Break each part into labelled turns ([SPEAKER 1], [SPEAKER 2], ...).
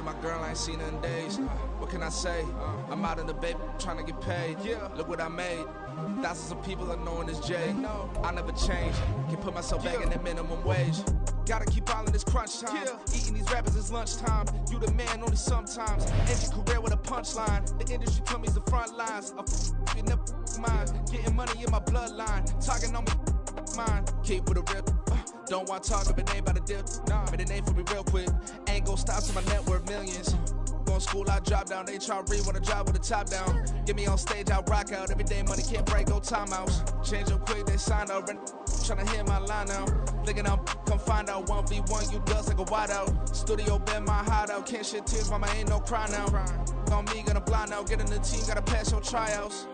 [SPEAKER 1] Missing my girl, I ain't seen her in days. What can I say? I'm out in the bay, trying to get paid. Look what I made. Thousands of people are knowing this J. I never change. Can put myself back in that minimum wage. Gotta keep all in this crunch time. Eating these rappers is lunchtime. You the man only sometimes. End your career with a punchline. The industry told me it's the front lines. You never mind. Getting money in my bloodline. Talking on me mine. Keep with a real. Don't want to talk if it ain't about the dip. Made a name for me real quick. Ain't gon' stop till my net worth millions. Going school, I drop down. They try to read when I drop with the top down. Get me on stage, I rock out. Every day money can't break, go timeouts. Change up quick, they sign up. Tryna hear my line now. Thinking I'm come find out 1v1, you dust like a wideout. Studio been my hideout. Can't shed tears, mama ain't no cry now. On me, gonna blind out. Get in the team, gotta pass your tryouts.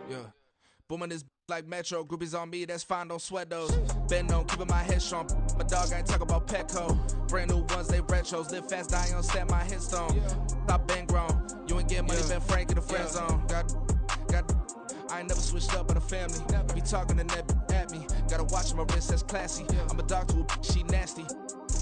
[SPEAKER 1] Yeah. Booming this like Metro. Groupies on me, that's fine, don't sweat those. Been on, keeping my head strong. My dog ain't talk about Petco. Brand new ones, they retros. Live fast, die on set, my headstone. Stop been grown. You ain't get money, been Frank in the friend zone. Got. I ain't never switched up on the family. Be talking to that at me. Gotta watch my wrist, that's classy. I'm a dog to a she nasty.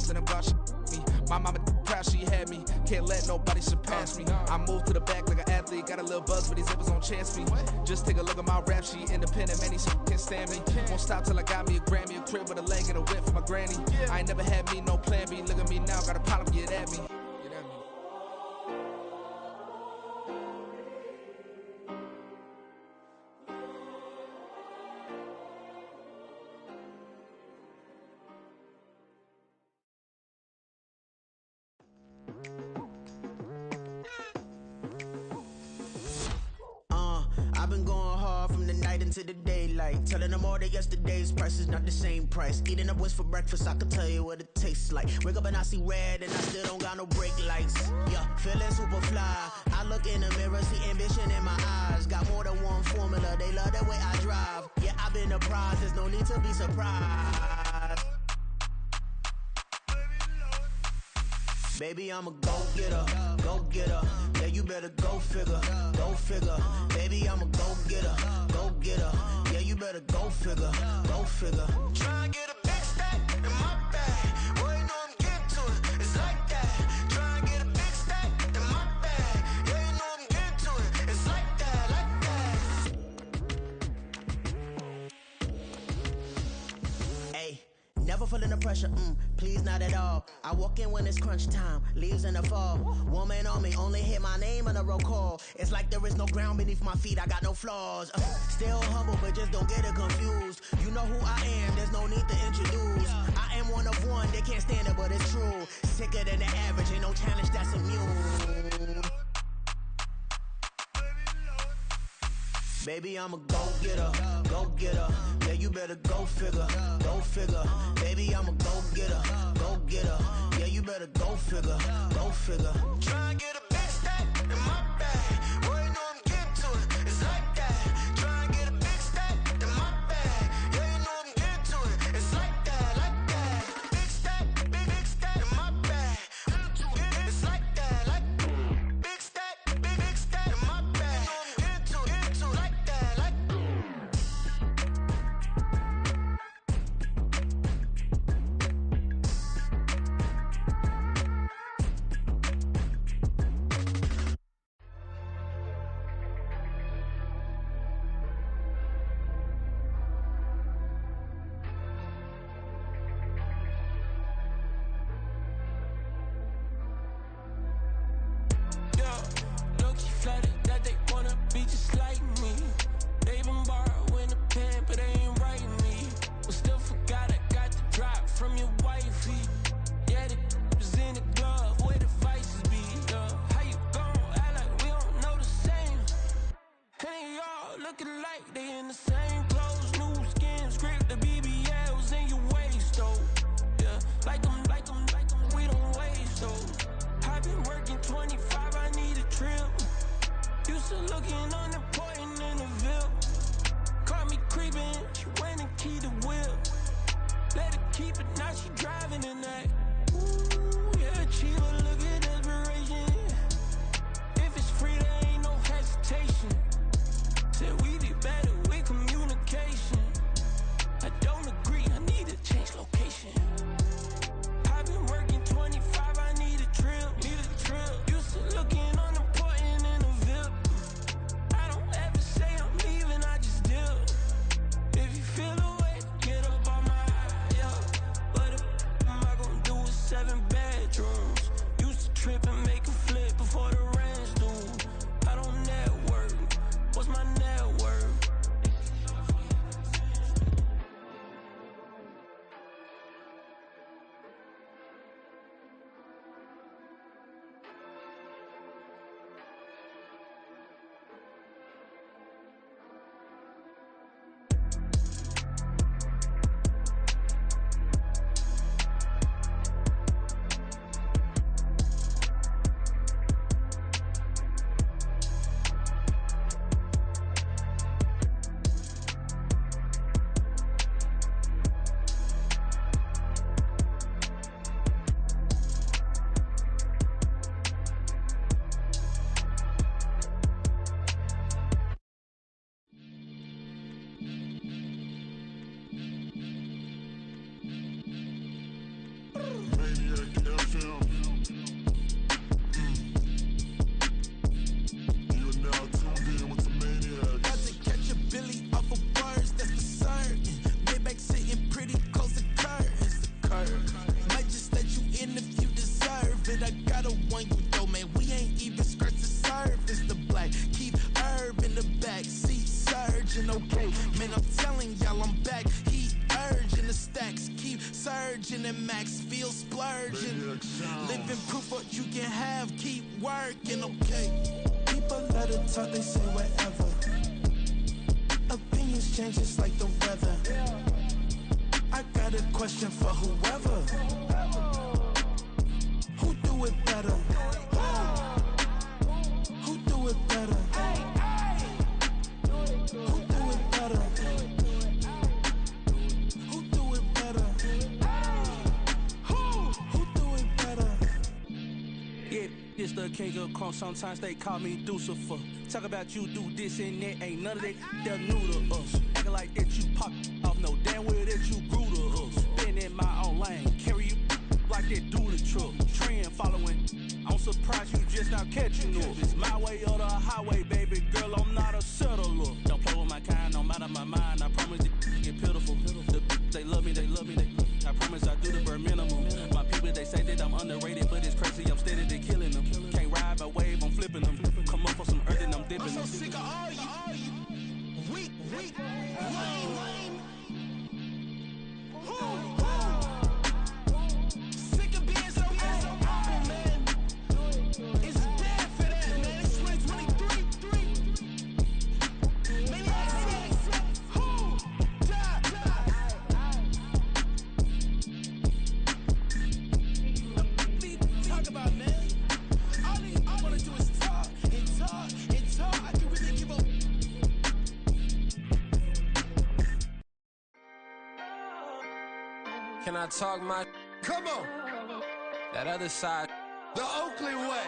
[SPEAKER 1] Then I'm gone, she me. My mama proud she had me. Can't let nobody surpass me. I moved to the back like an athlete. Got a little buzz, but these zippers don't chance me. Just take a look at my rap sheet. Independent, man, these can't stand me. Won't stop till I got me a Grammy, a crib with a leg and a whip for my granny. I ain't never had me no plan B. Look at me now, got a problem, get at me.
[SPEAKER 2] I've been going hard from the night into the daylight. Telling them all that yesterday's price is not the same price. Eating up what's for breakfast, I can tell you what it tastes like. Wake up and I see red and I still don't got no brake lights. Yeah, feeling super fly. I look in the mirror, see ambition in my eyes. Got more than one formula, they love the way I drive. Yeah, I've been a prize, there's no need to be surprised. Baby, I'm a go-getter, go-getter. Yeah, you better go figure, go figure. Baby, I'm a go-getter, go-getter. Yeah, you better go figure, go figure. Try and get a big stack in my bag. Boy, you know I'm getting to it, it's like that. Try and get a big stack in my bag. Yeah, you know I'm getting to it, it's like that, like that. Hey. Never feeling the pressure, please not at all. I walk in when it's crunch time, leaves in the fall. Woman on me, only hit my name on a roll call. It's like there is no ground beneath my feet, I got no flaws. Still humble, but just don't get it confused. You know who I am, there's no need to introduce. I am one of one, they can't stand it, but it's true. Sicker than the average, ain't no challenge that's immune. Baby, I'm a go-getter, go-getter. Yeah, you better go figure, go figure. Baby, I'm a go-getter, go-getter. Yeah, you better go figure, go figure. Try and get a big stack in my bag. Boy, you know I'm getting to it, it's like that. Try and get a big stack in my bag. Yeah, you know I'm getting to it, it's like that, like that. Big stack in my bag. It's like that, like big stack in my bag. You know I'm getting to it, like that, like.
[SPEAKER 3] Flattered that they wanna be just like me. They been borrowing the pen, but they ain't writing me. But still forgot I got the drop from your wifey. Yeah, the was in the glove, where the vices be. How you gon' act like we don't know the same? And they all looking like they in the same clothes, new skin, script, the BBLs in your waist, though. Yeah, like them, we don't waste, though. I've been working 25, I need a trip. Used to looking unimportant in the Ville. Caught me creeping, she went and keyed the wheel. Let her keep it, now she driving in that. Ooh, yeah, achiever, look at desperation. If it's free, there ain't no hesitation.
[SPEAKER 2] okay. Man, I'm telling y'all I'm back. Heat urging the stacks, keep surging and max feel splurging. Living proof what you can have, keep working, okay. People let it talk, they say whatever. Opinions change just like the weather. I got a question for whoever. Who do it better? Who do it better? Who do it better? Who do it better? Who do it better?
[SPEAKER 3] Yeah, it's the king of crunk. Sometimes they call me Lucifer. Talk about you do this and that. Ain't none of that. They're new to us. Acting like that you pop off. No damn well that you grew to us. Been in my own lane. Carry you like that do the truck. Trend following. I'm surprised you just now catching up. It's my way or the highway, baby girl. I'm not a settler. Don't play with my kind. I'm out of my mind. I promise it get pitiful. They love me. They love me. I promise I do the bare minimum. My people, they say that I'm underrated, but it's crazy. I'm steady, they killing them. Can't ride my wave, I'm flipping them. Come up for some earth and I'm dipping them.
[SPEAKER 2] I'm so sick of all you. Weak, lame. Sick of being so open, man. It's dead for that, man. It's 2023. Maniacs. Talk about, man. All I wanna do is talk and talk and talk. I can really give up.
[SPEAKER 3] Can I talk my?
[SPEAKER 1] Come on,
[SPEAKER 3] That other side.
[SPEAKER 1] the Oakley way.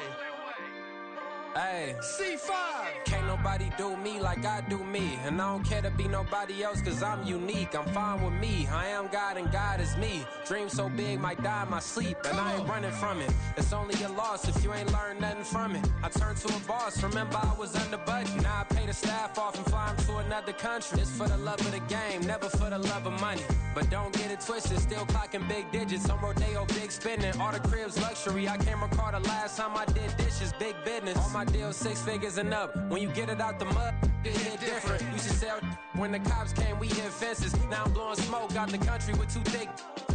[SPEAKER 3] Hey.
[SPEAKER 1] C5.
[SPEAKER 3] Can't nobody do me like I do me. And I don't care to be nobody else cause I'm unique. I'm fine with me. I am God and God is me. Dream so big might die in my sleep. And I ain't running from it. It's only a loss if you ain't learned nothing from it. I turned to a boss. Remember I was under budget. Now I pay the staff off and fly them to another country. It's for the love of the game, never for the love of money. But don't get it twisted, still clocking big digits. On Rodeo, big spending. All the cribs luxury. I can't recall the last time I did dishes. Big business. All my deals 6 figures and up. When you get it out the mud, it hit different. Used to sell when the cops came, we hit fences. Now I'm blowing smoke out the country with 2 thick.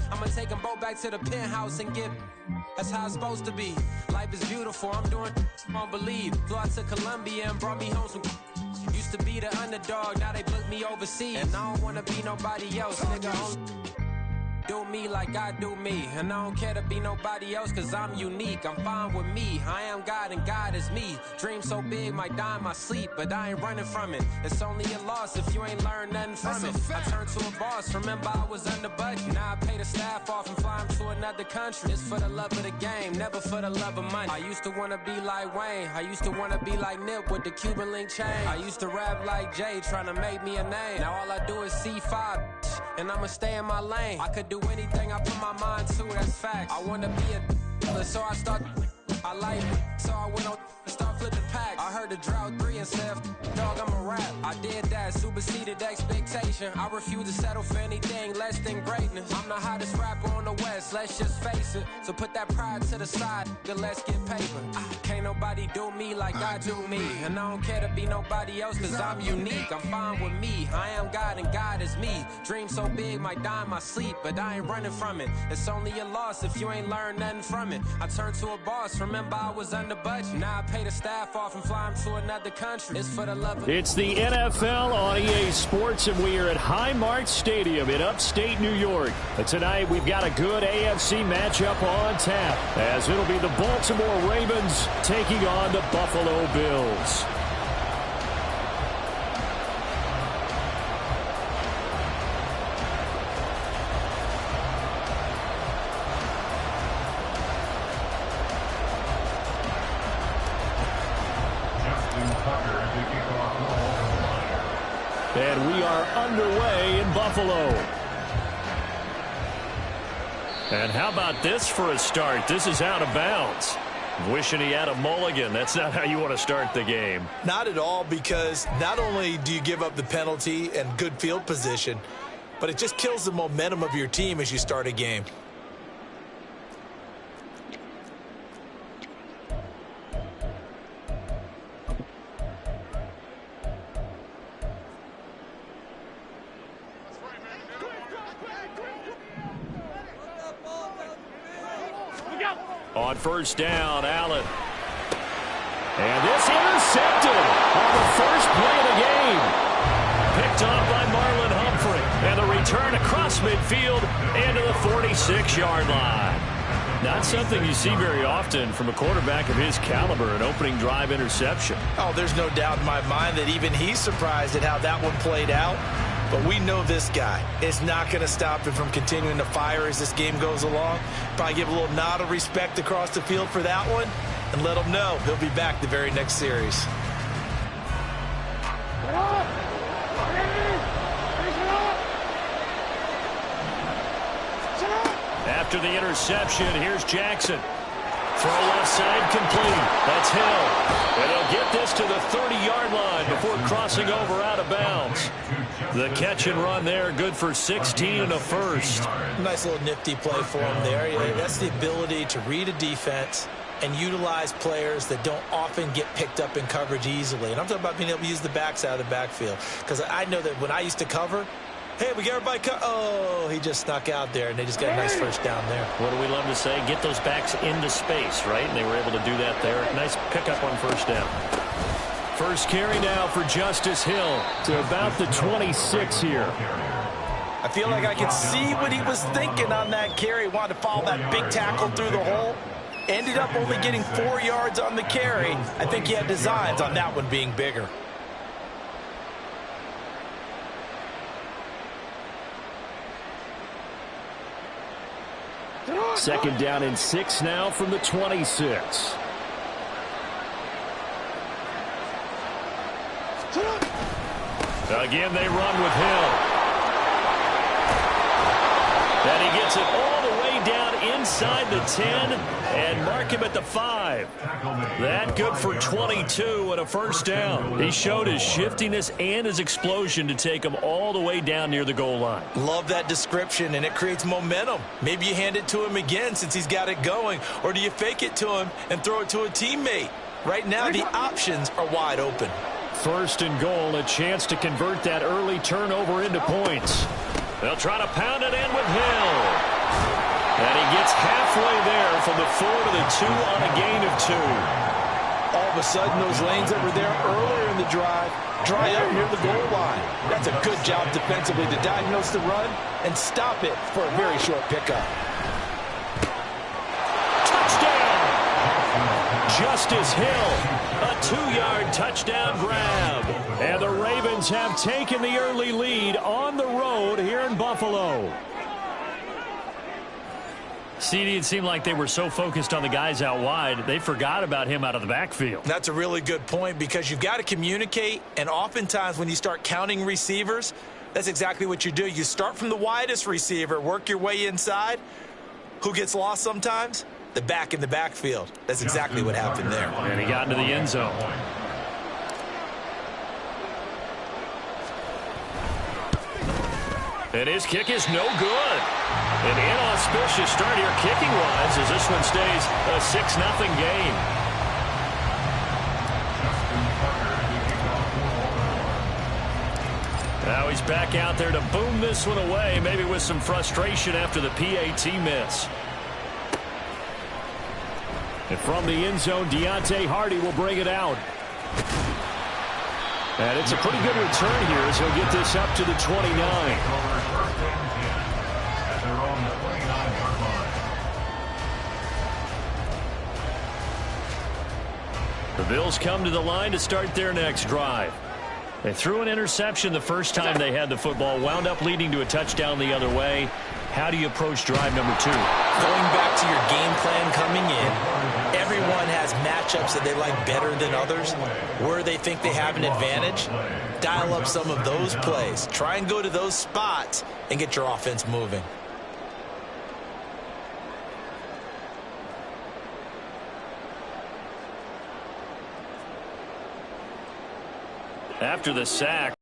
[SPEAKER 3] I'ma take them both back to the penthouse and get. That's how it's supposed to be. Life is beautiful, I'm doing won't believe. Flew out to Colombia and brought me home some. Used to be the underdog, now they book me overseas. And I don't wanna be nobody else, nigga. Do me like I do me. And I don't care to be nobody else cause I'm unique. I'm fine with me. I am God and God is me. Dream so big might die in my sleep, but I ain't running from it. It's only a loss if you ain't learned nothing from it. I turned to a boss. Remember I was under budget. Now I pay the staff off and fly them to another country. It's for the love of the game, never for the love of money. I used to wanna be like Wayne. I used to wanna be like Nip with the Cuban link chain. I used to rap like Jay trying to make me a name. Now all I do is C5 and I'ma stay in my lane. I could do anything I put my mind to, that's fact. I wanna be a so I start. I like it, so I went on and start flipping packs. I heard the drought 3 and said, dog, I'm a rap. I did that, superseded expectation. I refuse to settle for anything less than greatness. I'm the hottest rapper on the West, let's just face it. So put that pride to the side, then let's get paper. Can't nobody do me like I do me. And I don't care to be nobody else cause I'm unique. I'm fine with me, I am God and God is me. Dream so big might die in my sleep, but I ain't running from it. It's only a loss if you ain't learned nothing from it. I turned to a boss, remember I was under budget. Now I pay the staff off and fly them to another country. It's for the love of.
[SPEAKER 4] It's the NFL on EA Sports, and we are at Highmark Stadium in upstate New York. But tonight we've got a good AFC matchup on tap, as it'll be the Baltimore Ravens taking on the Buffalo Bills. And we are underway in Buffalo. And how about this for a start? This is out of bounds. Wishing he had a mulligan. That's not how you want to start the game.
[SPEAKER 5] Not at all, because not only do you give up the penalty and good field position, but it just kills the momentum of your team as you start a game.
[SPEAKER 4] On first down, Allen. And this intercepted on the first play of the game. Picked off by Marlon Humphrey. And the return across midfield into the 46-yard line. Not something you see very often from a quarterback of his caliber, an opening drive interception.
[SPEAKER 5] Oh, there's no doubt in my mind that even he's surprised at how that one played out. But we know this guy is not going to stop him from continuing to fire as this game goes along. Probably give a little nod of respect across the field for that one and let him know he'll be back the very next series.
[SPEAKER 4] After the interception, here's Jackson. Throw left side complete. That's Hill. And he'll get this to the 30-yard line before crossing over out of bounds. The catch and run there, good for 16 and a first.
[SPEAKER 5] Nice little nifty play for him there. Yeah, that's the ability to read a defense and utilize players that don't often get picked up in coverage easily. And I'm talking about being able to use the backside of the backfield. Because I know that when I used to cover, hey, we got everybody oh, he just snuck out there, and they just got a nice first down there.
[SPEAKER 4] What do we love to say? Get those backs into space, right? And they were able to do that there. Nice pickup on first down. First carry now for Justice Hill to about the 26 here.
[SPEAKER 5] I feel like I could see what he was thinking on that carry. Wanted to follow that big tackle through the hole. Ended up only getting 4 yards on the carry. I think he had designs on that one being bigger.
[SPEAKER 4] Second down and 6 now from the 26. Again, they run with Hill. And he gets it all the way down inside the 10 and mark him at the 5. That good for 22 and a first down. He showed his shiftiness and his explosion to take him all the way down near the goal line.
[SPEAKER 5] Love that description, and it creates momentum. Maybe you hand it to him again since he's got it going, or do you fake it to him and throw it to a teammate? Right now, the options are wide open.
[SPEAKER 4] First and goal, a chance to convert that early turnover into points. They'll try to pound it in with Hill. And he gets halfway there from the 4 to the 2 on a gain of 2.
[SPEAKER 5] All of a sudden, those lanes that were there earlier in the drive dry up near the goal line. That's a good job defensively to diagnose the run and stop it for a very short pickup.
[SPEAKER 4] Touchdown! Justice Hill, a 2-yard touchdown grab. And the Ravens have taken the early lead on the road here in Buffalo. CD, it seemed like they were so focused on the guys out wide, they forgot about him out of the backfield.
[SPEAKER 5] That's a really good point because you've got to communicate, and oftentimes when you start counting receivers, that's exactly what you do. You start from the widest receiver, work your way inside. Who gets lost sometimes? The back in the backfield. That's exactly what happened there.
[SPEAKER 4] And he got into the end zone. And his kick is no good. An inauspicious start here kicking-wise as this one stays a 6-0 game. Now he's back out there to boom this one away, maybe with some frustration after the PAT miss. And from the end zone, Deontay Hardy will bring it out. And it's a pretty good return here as he'll get this up to the 29. The Bills come to the line to start their next drive. They threw an interception the first time they had the football, wound up leading to a touchdown the other way. How do you approach drive number 2?
[SPEAKER 5] Going back to your game plan coming in, everyone has matchups that they like better than others, where they think they have an advantage. Dial up some of those plays. Try and go to those spots and get your offense moving.
[SPEAKER 4] After the sack,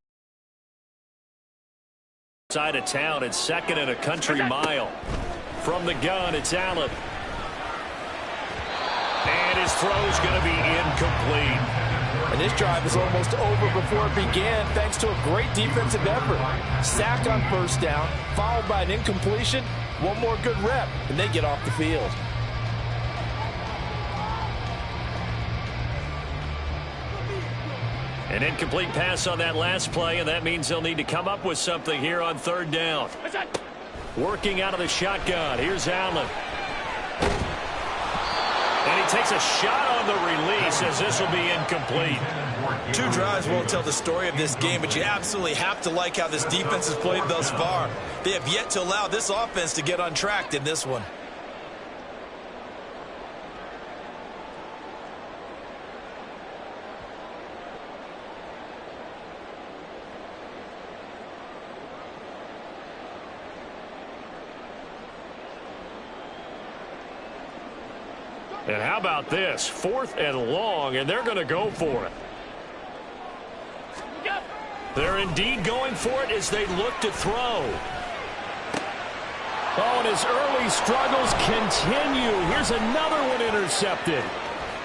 [SPEAKER 4] side of town, it's second and a country mile. From the gun, it's Allen. And his throw's going to be incomplete.
[SPEAKER 5] And this drive is almost over before it began thanks to a great defensive effort. Sack on first down, followed by an incompletion. One more good rep, and they get off the field.
[SPEAKER 4] An incomplete pass on that last play, and that means they'll need to come up with something here on third down. Working out of the shotgun. Here's Allen. And he takes a shot on the release as this will be incomplete.
[SPEAKER 5] 2 drives won't tell the story of this game, but you absolutely have to like how this defense has played thus far. They have yet to allow this offense to get untracked in this one.
[SPEAKER 4] And how about this? 4th and long, and they're going to go for it. They're indeed going for it as they look to throw. Oh, and his early struggles continue. Here's another one intercepted.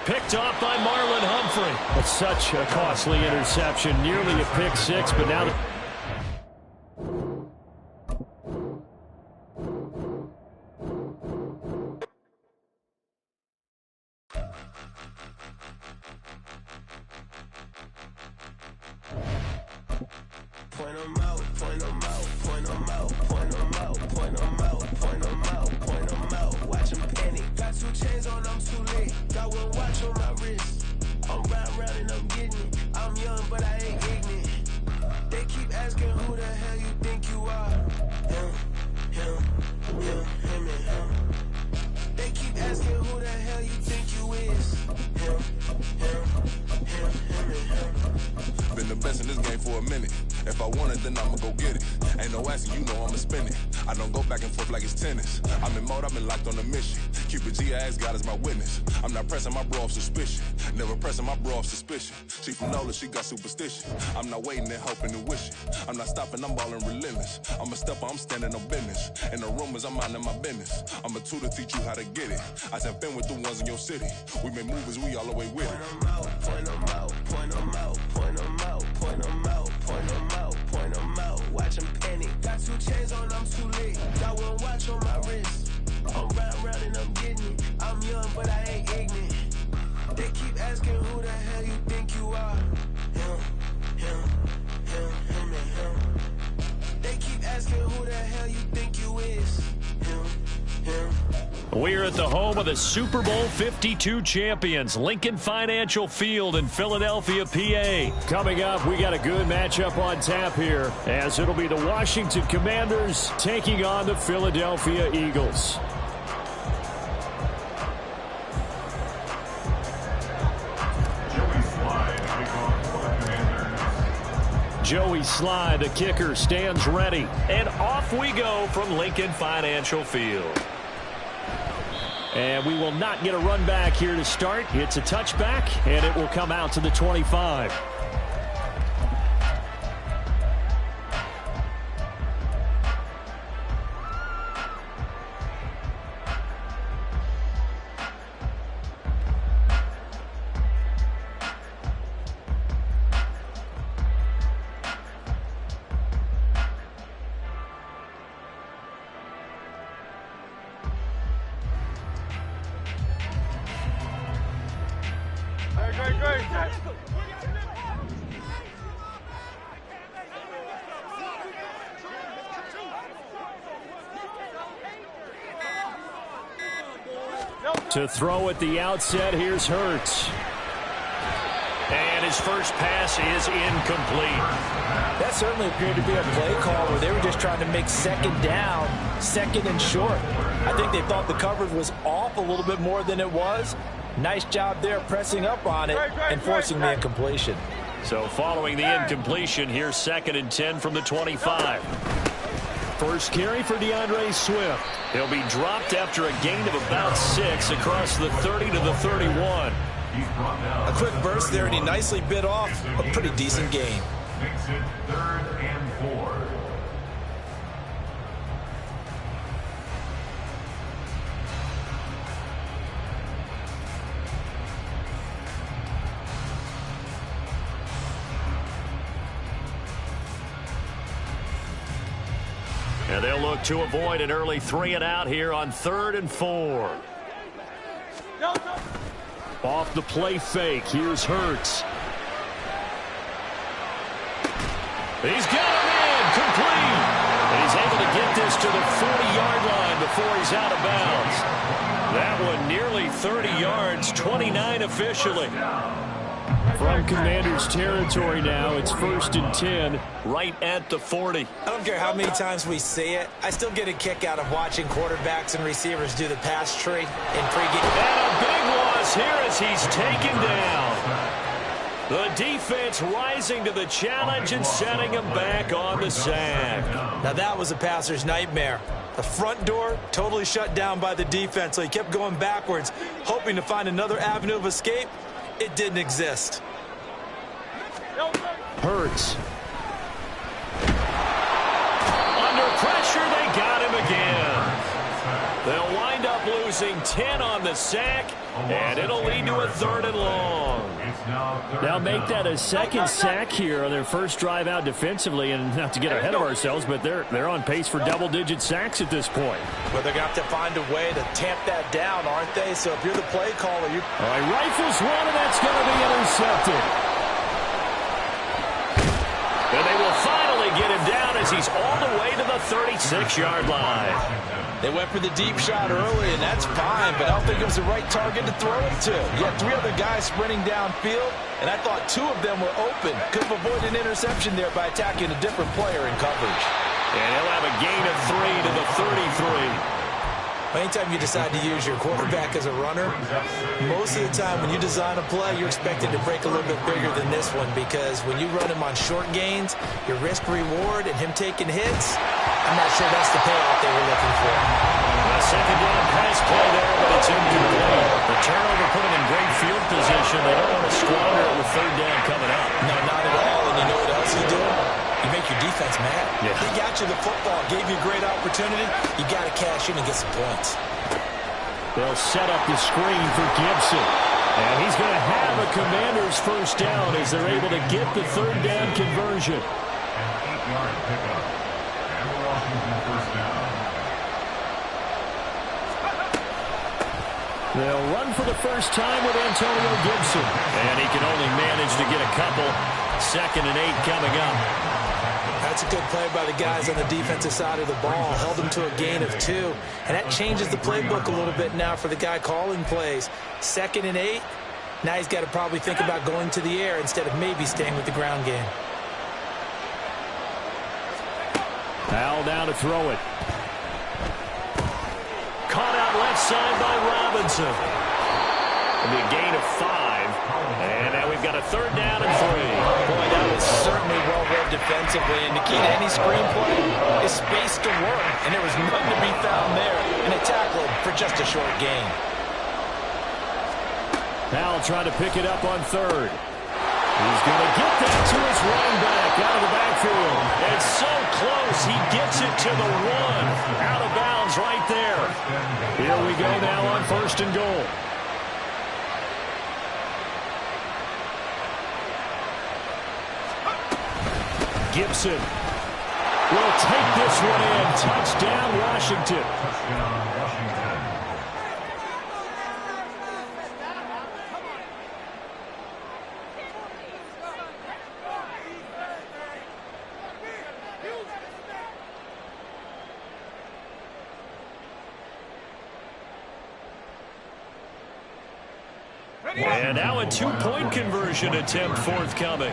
[SPEAKER 4] Picked off by Marlon Humphrey. That's such a costly interception. Nearly a pick 6, but now...
[SPEAKER 3] Point 'em out, point 'em out, point 'em out, point 'em out, point 'em out, point 'em out, point 'em out. Watch 'em panic. Got 2 chains on, I'm too late. Got 1 watch on my wrist. I'm round and I'm getting it. I'm young, but I ain't ignorant. They keep asking who the hell you think you are. Him, and him. They keep asking who the hell you think you is. Him, and him.
[SPEAKER 6] Been the best in this game for a minute. If I want it, then I'ma go get it. Ain't no asking, you know I'ma spin it. I don't go back and forth like it's tennis. I'm in mode, I've been locked on a mission. Cupid G, I ask God as my witness. I'm not pressing my bro off suspicion. Never pressing my bro off suspicion. She from Nola, she got superstition. I'm not waiting and hoping and wishing. I'm not stopping, I'm balling relentless. I'm a stepper, I'm standing on business. In the rumors, I'm minding my business. I'm a tutor, teach you how to get it. I said, been with the ones in your city. We been movers, we all the way with it.
[SPEAKER 3] Point 'em out, point 'em out, point 'em out, point 'em out, point 'em out, point 'em out, point 'em out. Watch 'em panic. Got 2 chains on, I'm too late. Got 1 watch on my wrist. I'm round and I'm getting it. I'm young, but I ain't ignorant. They keep asking who the hell you think you are. Him, and him. They keep asking who the hell you think you is. Him.
[SPEAKER 4] We're at the home of the Super Bowl 52 champions, Lincoln Financial Field in Philadelphia, PA. Coming up, we got a good matchup on tap here, as it'll be the Washington Commanders taking on the Philadelphia Eagles. Joey Sly, the kicker, stands ready. And off we go from Lincoln Financial Field. And we will not get a run back here to start. It's a touchback, and it will come out to the 25. To throw at the outset, here's Hurts. And his first pass is incomplete.
[SPEAKER 5] That certainly appeared to be a play call where they were just trying to make second down, second and short. I think they thought the coverage was off a little bit more than it was. Nice job there pressing up on it and forcing the incompletion.
[SPEAKER 4] So following the incompletion, here's 2nd and 10 from the 25. First carry for DeAndre Swift. He'll be dropped after a gain of about 6 across the 30 to the 31.
[SPEAKER 5] A quick burst there, and he nicely bit off a pretty decent gain.
[SPEAKER 7] Makes it 3rd and 4.
[SPEAKER 4] And they'll look to avoid an early 3 and out here on 3rd and 4. Off the play fake, here's Hurts. He's got him in, complete. And he's able to get this to the 40-yard line before he's out of bounds. That one nearly 30 yards, 29 officially. From Commanders territory now, it's 1st and 10, right at the 40.
[SPEAKER 5] I don't care how many times we see it. I still get a kick out of watching quarterbacks and receivers do the pass tree in pregame.
[SPEAKER 4] And a big loss here as he's taken down. The defense rising to the challenge and setting him back on the sack.
[SPEAKER 5] Now that was a passer's nightmare. The front door totally shut down by the defense, so he kept going backwards, hoping to find another avenue of escape. It didn't exist.
[SPEAKER 4] Hurts. Under pressure, they got him again. They'll wind up losing 10 on the sack, and it'll lead to a 3rd and long. Now make that a second sack here on their first drive out defensively, and not to get ahead of ourselves, but they're on pace for double-digit sacks at this point.
[SPEAKER 5] But they're going to have to find a way to tamp that down, aren't they? So if you're the play caller, you...
[SPEAKER 4] All right, rifles one, and that's going to be intercepted. And they will finally get him down as he's all the way to the 36-yard line.
[SPEAKER 5] They went for the deep shot early, and that's fine, but I don't think it was the right target to throw it to. You had 3 other guys sprinting downfield, and I thought 2 of them were open. Could have avoided an interception there by attacking a different player in coverage.
[SPEAKER 4] And he'll have a gain of 3 to the 33.
[SPEAKER 5] Anytime you decide to use your quarterback as a runner, most of the time when you design a play, you're expected to break a little bit bigger than this one, because when you run him on short gains, your risk-reward and him taking hits, I'm not sure that's the payoff they were looking for.
[SPEAKER 4] A second down pass play there, but it's incomplete. The turnover put him in great field position. They don't want to squander it with 3rd down coming up.
[SPEAKER 5] No, not at all. And you know what else you do? You make your defense mad.
[SPEAKER 4] Yeah.
[SPEAKER 5] They got you the football, gave you a great opportunity. You got to cash in and get some points.
[SPEAKER 4] They'll set up the screen for Gibson. And he's going to have a Commander's first down as they're able to get the 3rd down conversion.
[SPEAKER 7] An 8-yard pickup. And the Washington first down.
[SPEAKER 4] They'll run for the first time with Antonio Gibson. And he can only manage to get a couple. 2nd and 8 coming up.
[SPEAKER 5] That's a good play by the guys on the defensive side of the ball. Held them to a gain of 2. And that changes the playbook a little bit now for the guy calling plays. 2nd and 8. Now he's got to probably think about going to the air instead of maybe staying with the ground game.
[SPEAKER 4] Powell down to throw it. Caught out left side by Robinson. It'll be a gain of 5. And now we've got a 3rd down and 3.
[SPEAKER 5] Boy, that was certainly well read defensively. And the key to any screenplay is space to work. And there was none to be found there. And a tackle for just a short gain.
[SPEAKER 4] Powell trying to pick it up on 3rd. He's going to get that to his running back out of the backfield. And so close, he gets it to the 1. Out of bounds right there. Here we go now on 1st and goal. Gibson will take this one in. Touchdown, Washington.
[SPEAKER 7] Touchdown, Washington.
[SPEAKER 4] And now a 2-point conversion attempt forthcoming.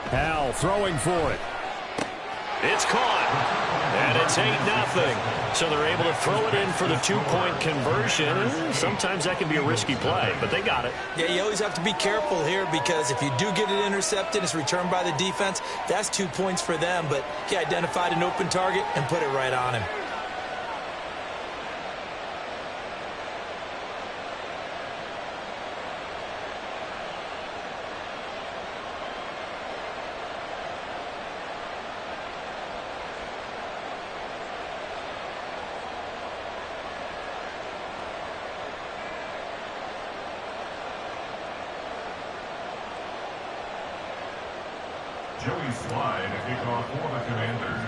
[SPEAKER 4] Powell throwing for it. It's caught. And it's 8-0. So they're able to throw it in for the 2-point conversion. Sometimes that can be a risky play, but they got it.
[SPEAKER 5] Yeah, you always have to be careful here, because if you do get it intercepted, it's returned by the defense, that's 2 points for them. But he identified an open target and put it right on him.
[SPEAKER 7] Joey Slye to kick off for the Commanders.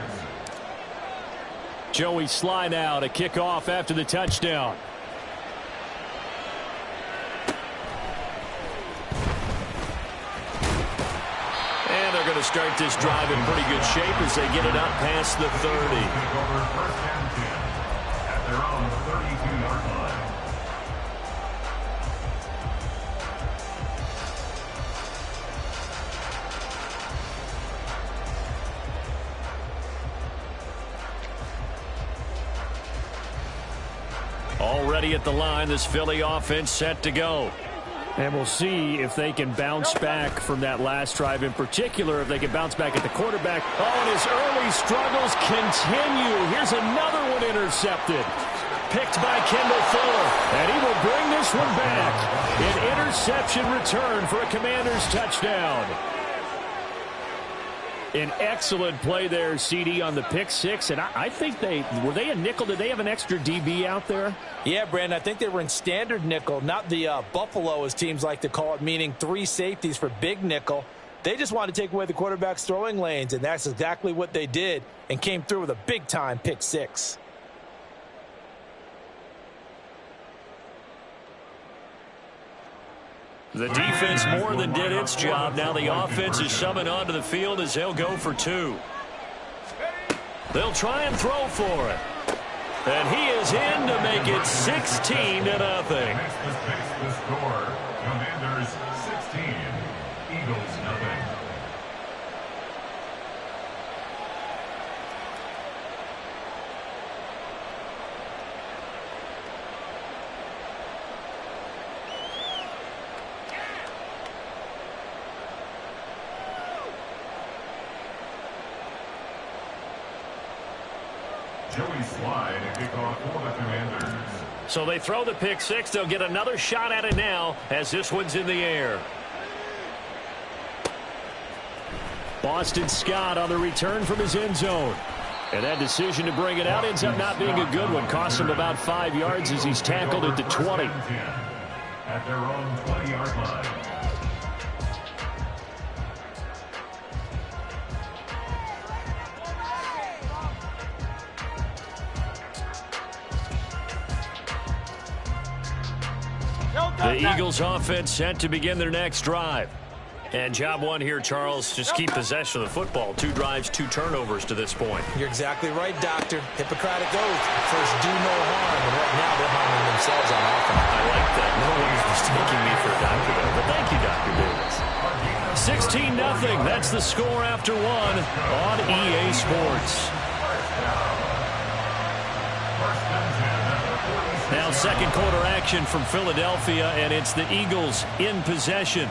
[SPEAKER 4] Joey Slye now to kick off after the touchdown. to start this drive in pretty good shape as they get it up past the 30.
[SPEAKER 7] Take over first and 10 at their own 32-yard line.
[SPEAKER 4] Already at the line, this Philly offense set to go. And we'll see if they can bounce back from that last drive, in particular, if they can bounce back at the quarterback. Oh, and his early struggles continue. Here's another one intercepted. Picked by Kendall Fuller, and he will bring this one back. An interception return for a Commanders touchdown. An excellent play there, CD, on the pick six. And I think were they a nickel? Did they have an extra DB out there?
[SPEAKER 5] Yeah, Brandon, I think they were in standard nickel, not the Buffalo, as teams like to call it, meaning 3 safeties for big nickel. They just wanted to take away the quarterback's throwing lanes, and that's exactly what they did, and came through with a big-time pick six.
[SPEAKER 4] The defense more than did its job. Now the offense is summoned onto the field as they'll go for 2. They'll try and throw for it. And he is in to make it 16-0.
[SPEAKER 7] Next to fix the score, Commanders 16, Eagles nothing. Joey Slide, a kickoff for the Commanders.
[SPEAKER 4] So they throw the pick six. They'll get another shot at it now as this one's in the air. Boston Scott on the return from his end zone. And that decision to bring it out ends up not being a good one. Cost him about 5 yards as he's tackled at the 20.
[SPEAKER 7] At their own 20-yard line.
[SPEAKER 4] The Eagles offense set to begin their next drive. And job one here, Charles, just keep possession of the football. 2 drives, 2 turnovers to this point.
[SPEAKER 5] You're exactly right, Doctor. Hippocratic oath. First, do no harm. And right now, they're harming themselves on offense.
[SPEAKER 4] I like that. No one's mistaking me for a doctor, though. But thank you, Dr. Davis. 16-0. That's the score after 1 on EA Sports. Now second quarter action from Philadelphia, and it's the Eagles in possession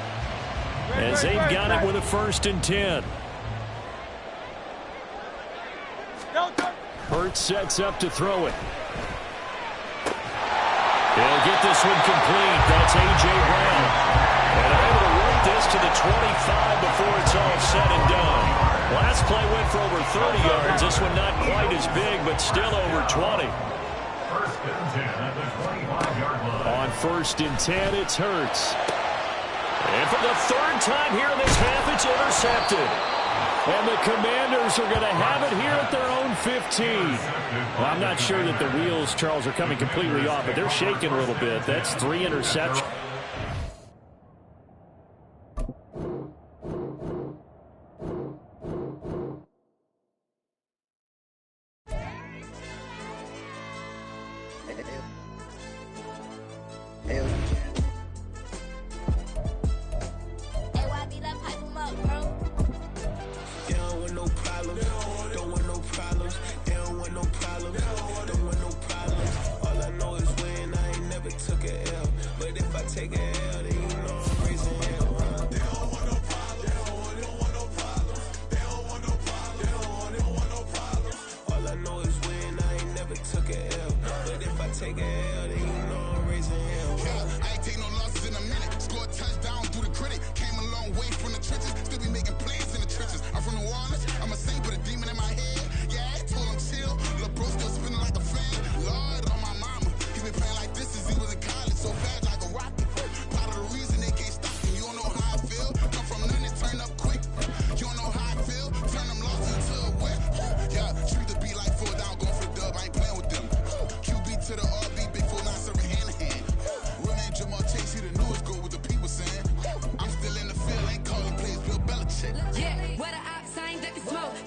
[SPEAKER 4] as they've got it with a 1st and 10. Hurts sets up to throw it. He'll get this one complete. That's A.J. Brown. And they're able to work this to the 25 before it's all said and done. Last play went for over 30 yards. This one not quite as big, but still over 20.
[SPEAKER 7] 1st and 10 at the 25-yard line.
[SPEAKER 4] On 1st and 10, it's Hurts. And for the 3rd time here in this half, it's intercepted. And the Commanders are going to have it here at their own 15. Well, I'm not sure that the wheels, Charles, are coming completely off, but they're shaking a little bit. That's 3 interceptions.
[SPEAKER 2] But if I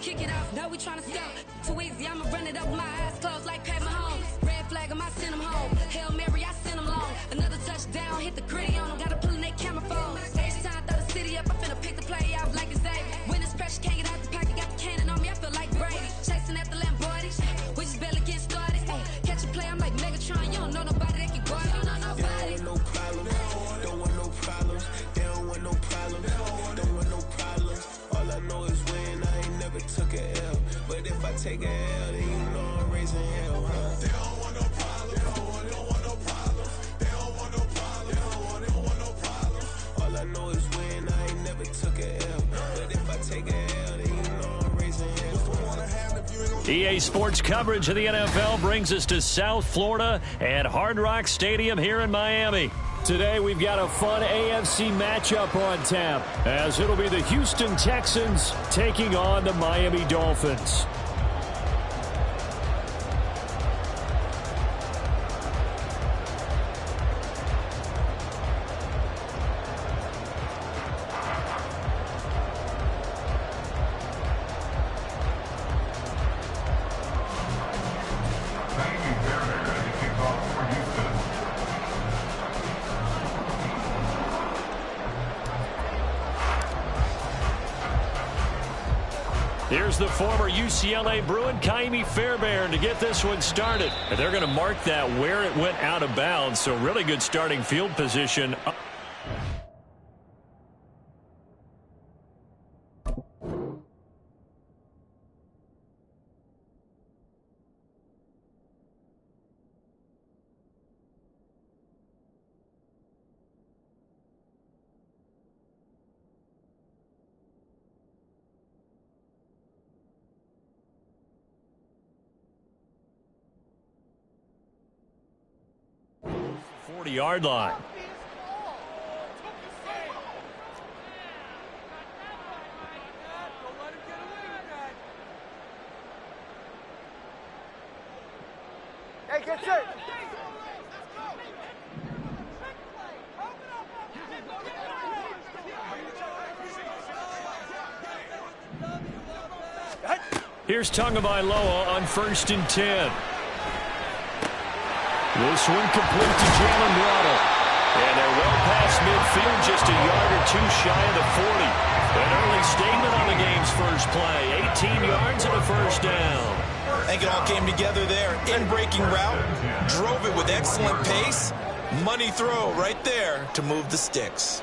[SPEAKER 8] kick it off. Now we tryna score. Too easy, I'ma run it up with my eyes closed like Pat Mahomes. Red flag, I send them home. Hail Mary, I send them long. Another touchdown, hit the gritty on them. Gotta pull in their camera phone. Stage time, throw the city up. I finna pick the play out like it's Xavier. When it's pressure, can't get out the pocket. Got the cannon on me, I feel like Brady. Chasing at the Lamborghini. We just barely getting started. Ay, catch a play, I'm like Megatron. You don't know nobody that can guard. You don't know nobody.
[SPEAKER 2] No problem. Don't want no problems. They don't want no problems. Don't want no problems. All I know is win. I ain't never took a L. But if I take a L, then you know I'm raising hell, huh? They don't want no problems. They don't want no problems. They don't want no problems. They don't want no problems. All I know is win. I ain't never took a L. But if I take a L, then you know I'm raising hell.
[SPEAKER 4] EA Sports coverage of the NFL brings us to South Florida at Hard Rock Stadium here in Miami. Today we've got a fun AFC matchup on tap, as it'll be the Houston Texans taking on the Miami Dolphins. Here's the former UCLA Bruin, Kaimi Fairbairn, to get this one started. And they're going to mark that where it went out of bounds, so really good starting field position. Yard line.
[SPEAKER 9] Hey, get set.
[SPEAKER 4] Here's Tagovailoa on 1st and 10. This one complete to Jalen Waddle. And they're well past midfield, just a yard or two shy of the 40. An early statement on the game's first play. 18 yards and a first down.
[SPEAKER 5] I think it all came together there. In-breaking route, drove it with excellent pace. Money throw right there to move the sticks.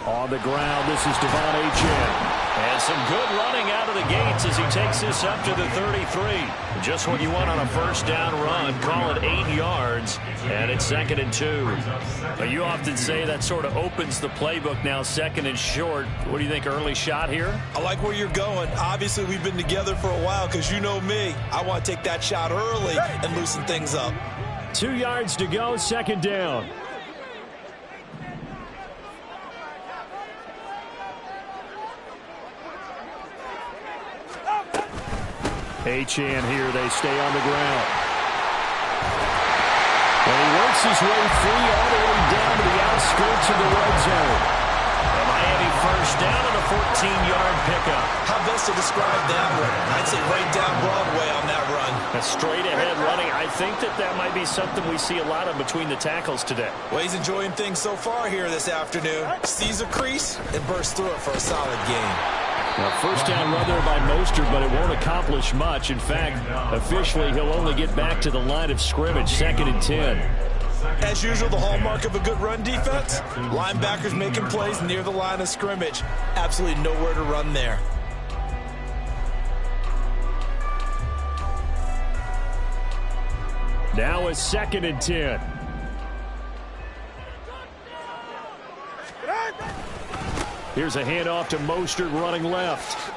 [SPEAKER 4] On the ground, this is Devon Achane. And some good running out of the gates as he takes this up to the 33. Just what you want on a first down run. Call it 8 yards, and it's 2nd and 2. You often say that sort of opens the playbook now, 2nd and short. What do you think, early shot here?
[SPEAKER 5] I like where you're going. Obviously, we've been together for a while because you know me. I want to take that shot early and loosen things up.
[SPEAKER 4] 2 yards to go, 2nd down. Achane here, they stay on the ground. And he works his way free all the way down to the outskirts of the red zone. A Miami first down and a 14-yard pickup.
[SPEAKER 5] How best to describe that one? I'd say right down Broadway on that run.
[SPEAKER 4] A straight-ahead running. I think that might be something we see a lot of between the tackles today.
[SPEAKER 5] Well, he's enjoying things so far here this afternoon. Sees a crease and bursts through it for a solid game.
[SPEAKER 4] Now, first down run there by Mostert, but it won't accomplish much. In fact, officially, he'll only get back to the line of scrimmage, 2nd and 10.
[SPEAKER 5] As usual, the hallmark of a good run defense, linebackers making plays near the line of scrimmage. Absolutely nowhere to run there.
[SPEAKER 4] Now it's 2nd and 10. Here's a handoff to Mostert running left.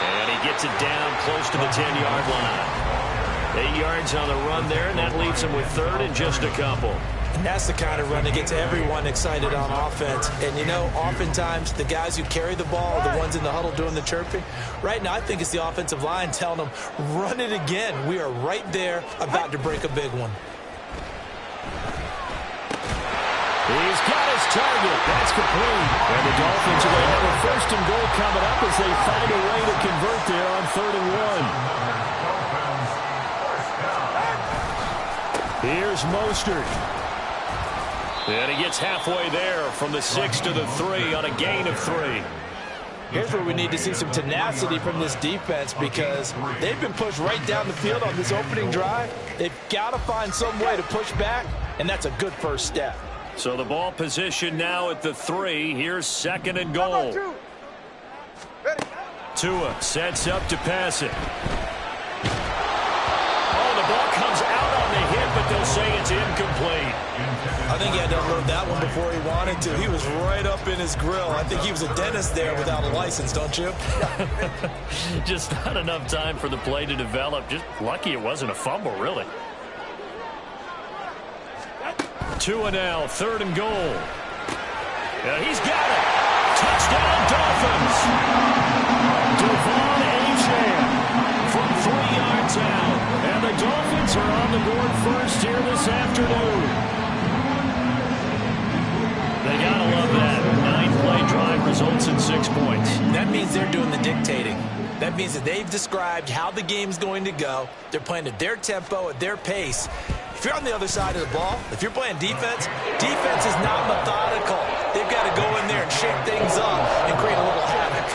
[SPEAKER 4] And he gets it down close to the 10-yard line. 8 yards on the run there, and that leaves him with 3rd and just a couple.
[SPEAKER 5] And that's the kind of run that gets everyone excited on offense. And, you know, oftentimes the guys who carry the ball are the ones in the huddle doing the chirping. Right now, I think it's the offensive line telling them, run it again. We are right there about to break a big one.
[SPEAKER 4] He's got his target. That's complete. And the Dolphins are going to have a first and goal coming up as they find a way to convert there on 3rd and 1. Here's Mostert. And he gets halfway there from the 6 to the 3 on a gain of 3.
[SPEAKER 5] Here's where we need to see some tenacity from this defense because they've been pushed right down the field on this opening drive. They've got to find some way to push back, and that's a good first step.
[SPEAKER 4] So the ball position now at the 3. Here's 2nd and goal. Tua sets up to pass it. Oh, the ball comes out on the hit, but they'll say it's incomplete.
[SPEAKER 5] I think he had to unload that one before he wanted to. He was right up in his grill. I think he was a dentist there without a license, don't you?
[SPEAKER 4] Just not enough time for the play to develop. Just lucky it wasn't a fumble, really. Tua now, 3rd and goal. Yeah, he's got it. Touchdown, Dolphins. Devon Achane from 3 yards out. And the Dolphins are on the board first here this afternoon. They got to love that. 9-play drive results in 6 points.
[SPEAKER 5] That means they're doing the dictating. That means that they've described how the game's going to go. They're playing at their tempo, at their pace. If you're on the other side of the ball, if you're playing defense, defense is not methodical. They've got to go in there and shake things up and create a little havoc.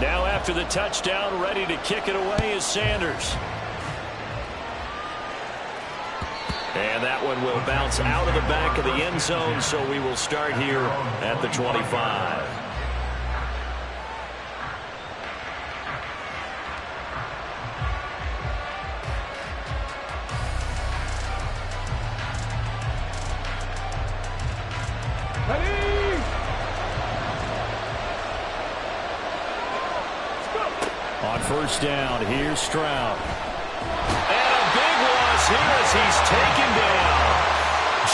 [SPEAKER 4] Now after the touchdown, ready to kick it away is Sanders. And that one will bounce out of the back of the end zone, so we will start here at the 25. On first down, here's Stroud. And a big loss here as he's taken down.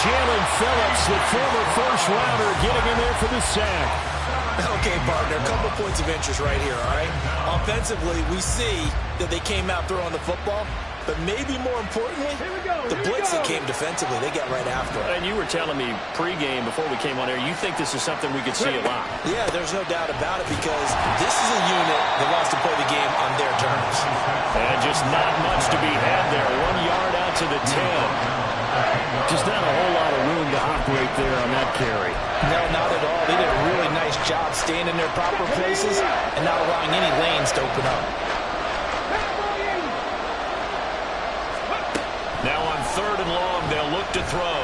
[SPEAKER 4] Jalen Phillips, the former first-rounder, getting in there for the sack.
[SPEAKER 5] Okay, partner, a couple points of interest right here, all right? Offensively, we see that they came out throwing the football, but maybe more importantly, the blitz that came defensively, they got right after it.
[SPEAKER 4] And you were telling me pregame before we came on air, you think this is something we could see a lot.
[SPEAKER 5] Yeah, there's no doubt about it because this is a unit that wants to play the game on their terms.
[SPEAKER 4] And just not much to be had there. 1 yard out to the 10. Just not a whole lot of room to operate there on that carry.
[SPEAKER 5] No, not at all. They did a really nice job staying in their proper places and not allowing any lanes to open up.
[SPEAKER 4] Now on 3rd and long, they'll look to throw.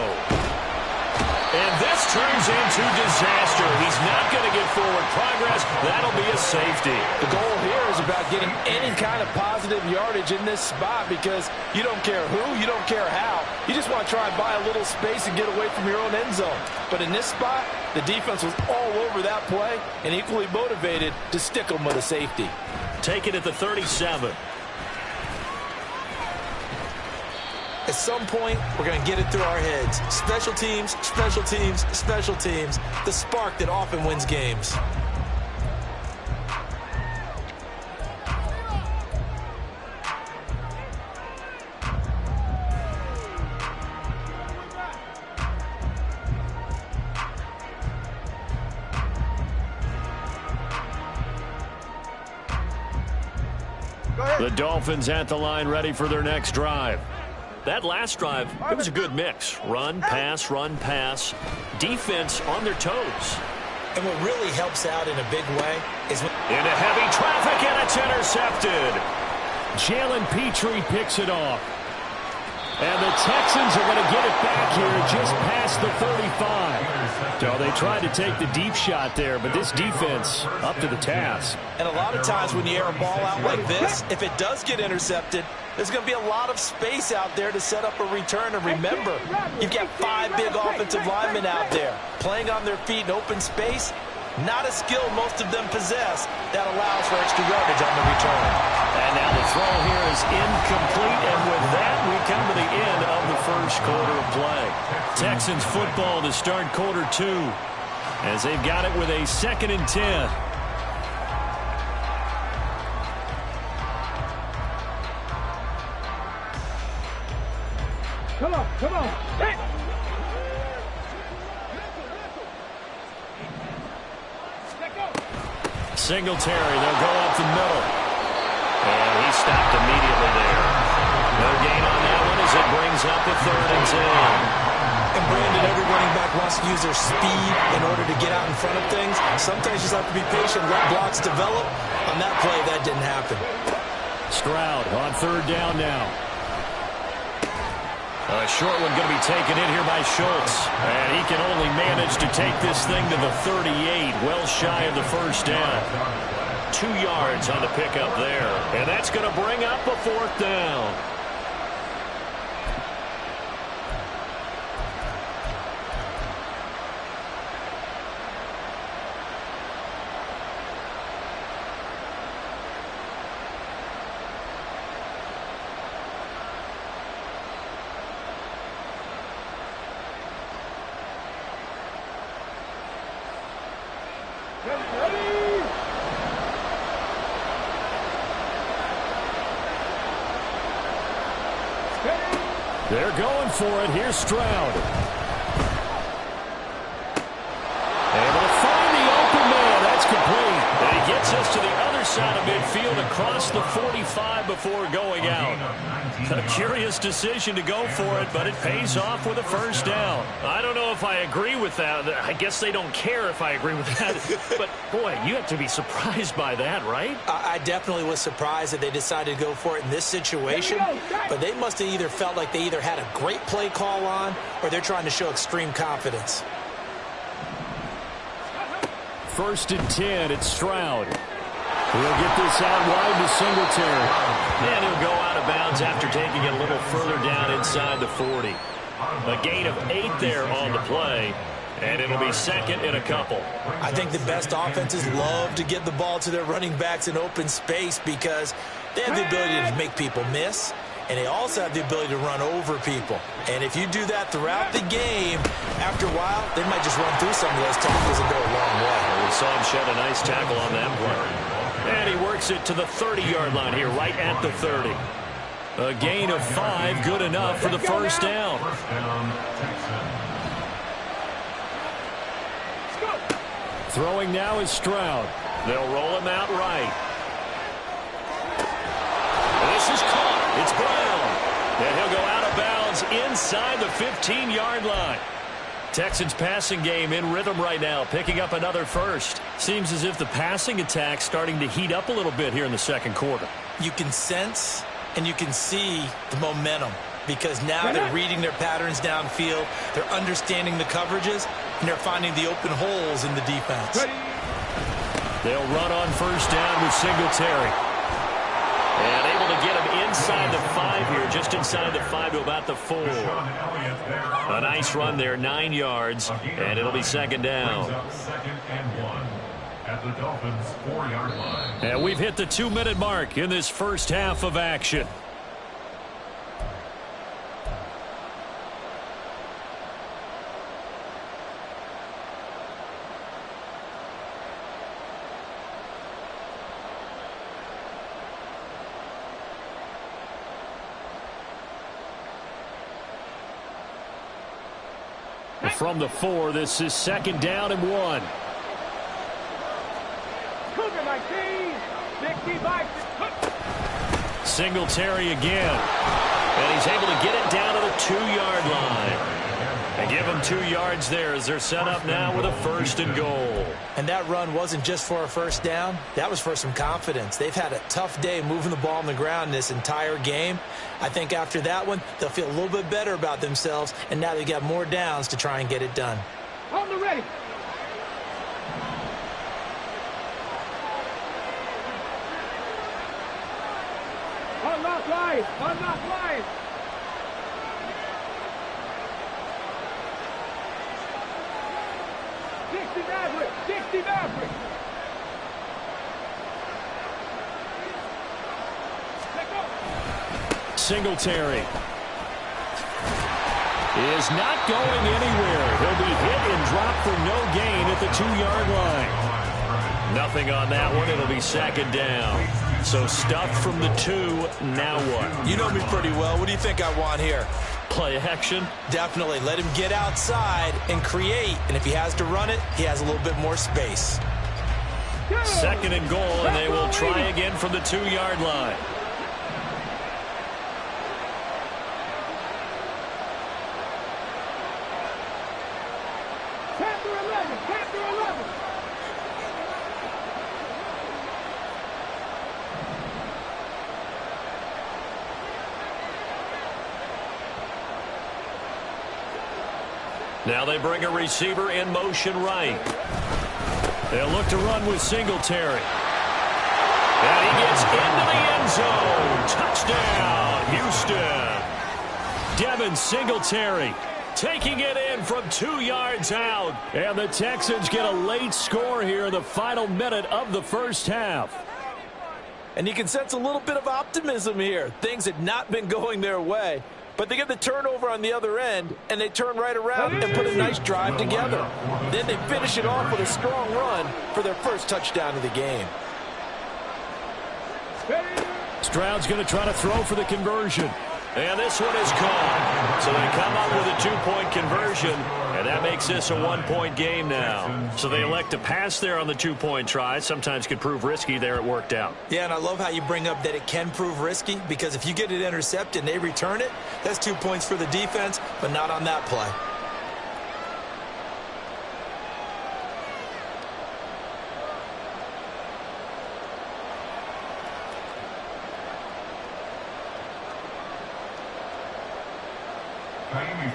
[SPEAKER 4] And this turns into disaster. He's not going to get forward progress. That'll be a safety.
[SPEAKER 5] The goal here is about getting any kind of positive yardage in this spot because you don't care who, you don't care how. You just want to try and buy a little space and get away from your own end zone. But in this spot, the defense was all over that play and equally motivated to stick them with a safety.
[SPEAKER 4] Take it at the 37.
[SPEAKER 5] At some point, we're going to get it through our heads. Special teams, special teams, special teams. The spark that often wins games.
[SPEAKER 4] The Dolphins at the line ready for their next drive. That last drive, it was a good mix. Run, pass, defense on their toes.
[SPEAKER 5] And what really helps out in a big way is when...
[SPEAKER 4] Into heavy traffic, and it's intercepted. Jalen Petrie picks it off. And the Texans are going to get it back here just past the 35. So they tried to take the deep shot there, but this defense up to the task.
[SPEAKER 5] And a lot of times when you air a ball out like this, if it does get intercepted, there's going to be a lot of space out there to set up a return. And remember, you've got 5 big offensive linemen out there playing on their feet in open space. Not a skill most of them possess that allows for extra yardage on the return.
[SPEAKER 4] And now the throw here is is incomplete, and with that, we come to the end of the first quarter of play. Texans football to start quarter 2, as they've got it with a 2nd and 10.
[SPEAKER 9] Come on, come on. Hey.
[SPEAKER 4] Singletary, they'll go up the middle. And he stopped immediately there. No gain on that one as it brings up a 3rd and 10.
[SPEAKER 5] And Brandon, every running back wants to use their speed in order to get out in front of things. Sometimes you just have to be patient, let blocks develop. On that play, that didn't happen.
[SPEAKER 4] Stroud on 3rd down now. A short one going to be taken in here by Schultz. And he can only manage to take this thing to the 38, well shy of the 1st down. 2 yards on the pickup there. And that's going to bring up a 4th down. They're going for it. Here's Stroud. Able to find the open man. That's complete. And he gets us to the other side of midfield across the 45 before going out. A curious decision to go for it, but it pays off with a 1st down. I don't know if I agree with that. I guess they don't care if I agree with that. But, boy, you have to be surprised by that, right?
[SPEAKER 5] I definitely was surprised that they decided to go for it in this situation. But they must have either felt like they either had a great play call on or they're trying to show extreme confidence.
[SPEAKER 4] 1st and 10, it's Stroud. He'll get this out wide to Singletary. And he'll go out of bounds after taking it a little further down inside the 40. A gain of 8 there on the play. And it'll be 2nd and a couple.
[SPEAKER 5] I think the best offenses love to get the ball to their running backs in open space because they have the ability to make people miss. And they also have the ability to run over people. And if you do that throughout the game, after a while, they might just run through some of those tackles and go a long way.
[SPEAKER 4] Well, we saw him shed a nice tackle on that play. And he works it to the 30-yard line here, right at the 30. A gain of 5, good enough for the 1st down. Throwing now is Stroud. They'll roll him out right. This is caught. It's Brown. And he'll go out of bounds inside the 15-yard line. Texans passing game in rhythm right now, picking up another 1st. Seems as if the passing attack's starting to heat up a little bit here in the 2nd quarter.
[SPEAKER 5] You can sense and you can see the momentum because now they're reading their patterns downfield, they're understanding the coverages, and they're finding the open holes in the defense.
[SPEAKER 4] They'll run on 1st down with Singletary. And able to get him inside the 5 here, just inside the 5 to about the 4. A nice run there, 9 yards, and it'll be 2nd down.
[SPEAKER 7] 2nd and 1 at the Dolphins' 4-yard line.
[SPEAKER 4] And we've hit the 2-minute mark in this first half of action. From the 4, this is 2nd down and 1. Singletary again. And he's able to get it down to the 2-yard line. And give them 2 yards there as they're set up now with a 1st and goal.
[SPEAKER 5] And that run wasn't just for a 1st down. That was for some confidence. They've had a tough day moving the ball on the ground this entire game. I think after that one, they'll feel a little bit better about themselves, and now they got more downs to try and get it done.
[SPEAKER 9] On the ready. Unlock line. Unlock line. Dixie Maverick. Let go.
[SPEAKER 4] Singletary is not going anywhere. He'll be hit and dropped for no gain at the 2-yard line. Nothing on that one. It'll be second down. So stuffed from the 2. Now what?
[SPEAKER 5] You know me pretty well. What do you think I want here?
[SPEAKER 4] Play action?
[SPEAKER 5] Definitely. Let him get outside and create. And if he has to run it, he has a little bit more space.
[SPEAKER 4] Second and goal, and they will try again from the 2-yard line. Now they bring a receiver in motion right. They'll look to run with Singletary. And he gets into the end zone. Touchdown, Houston. Devin Singletary taking it in from 2 yards out. And the Texans get a late score here in the final minute of the first half.
[SPEAKER 5] And you can sense a little bit of optimism here. Things had not been going their way. But they get the turnover on the other end, and they turn right around and put a nice drive together. Then they finish it off with a strong run for their first touchdown of the game.
[SPEAKER 4] Stroud's going to try to throw for the conversion. And this one is caught. So they come up with a 2-point conversion, and that makes this a 1-point game now. So they elect to pass there on the 2-point try. Sometimes could prove risky. There it worked out.
[SPEAKER 5] Yeah, and I love how you bring up that it can prove risky, because if you get it intercepted and they return it, that's 2 points for the defense, but not on that play.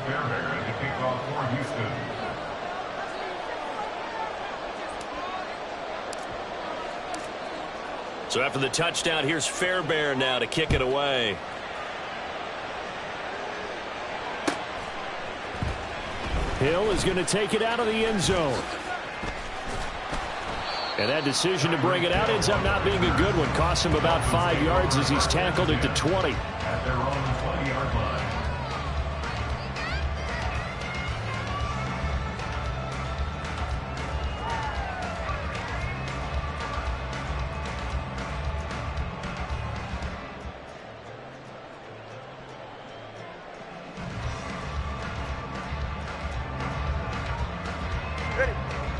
[SPEAKER 7] Fairbairn to kick off for Houston.
[SPEAKER 4] So after the touchdown, here's Fairbairn now to kick it away. Hill is going to take it out of the end zone. And that decision to bring it out ends up not being a good one. Costs him about 5 yards as he's tackled at the 20.
[SPEAKER 7] At their own 20-yard line.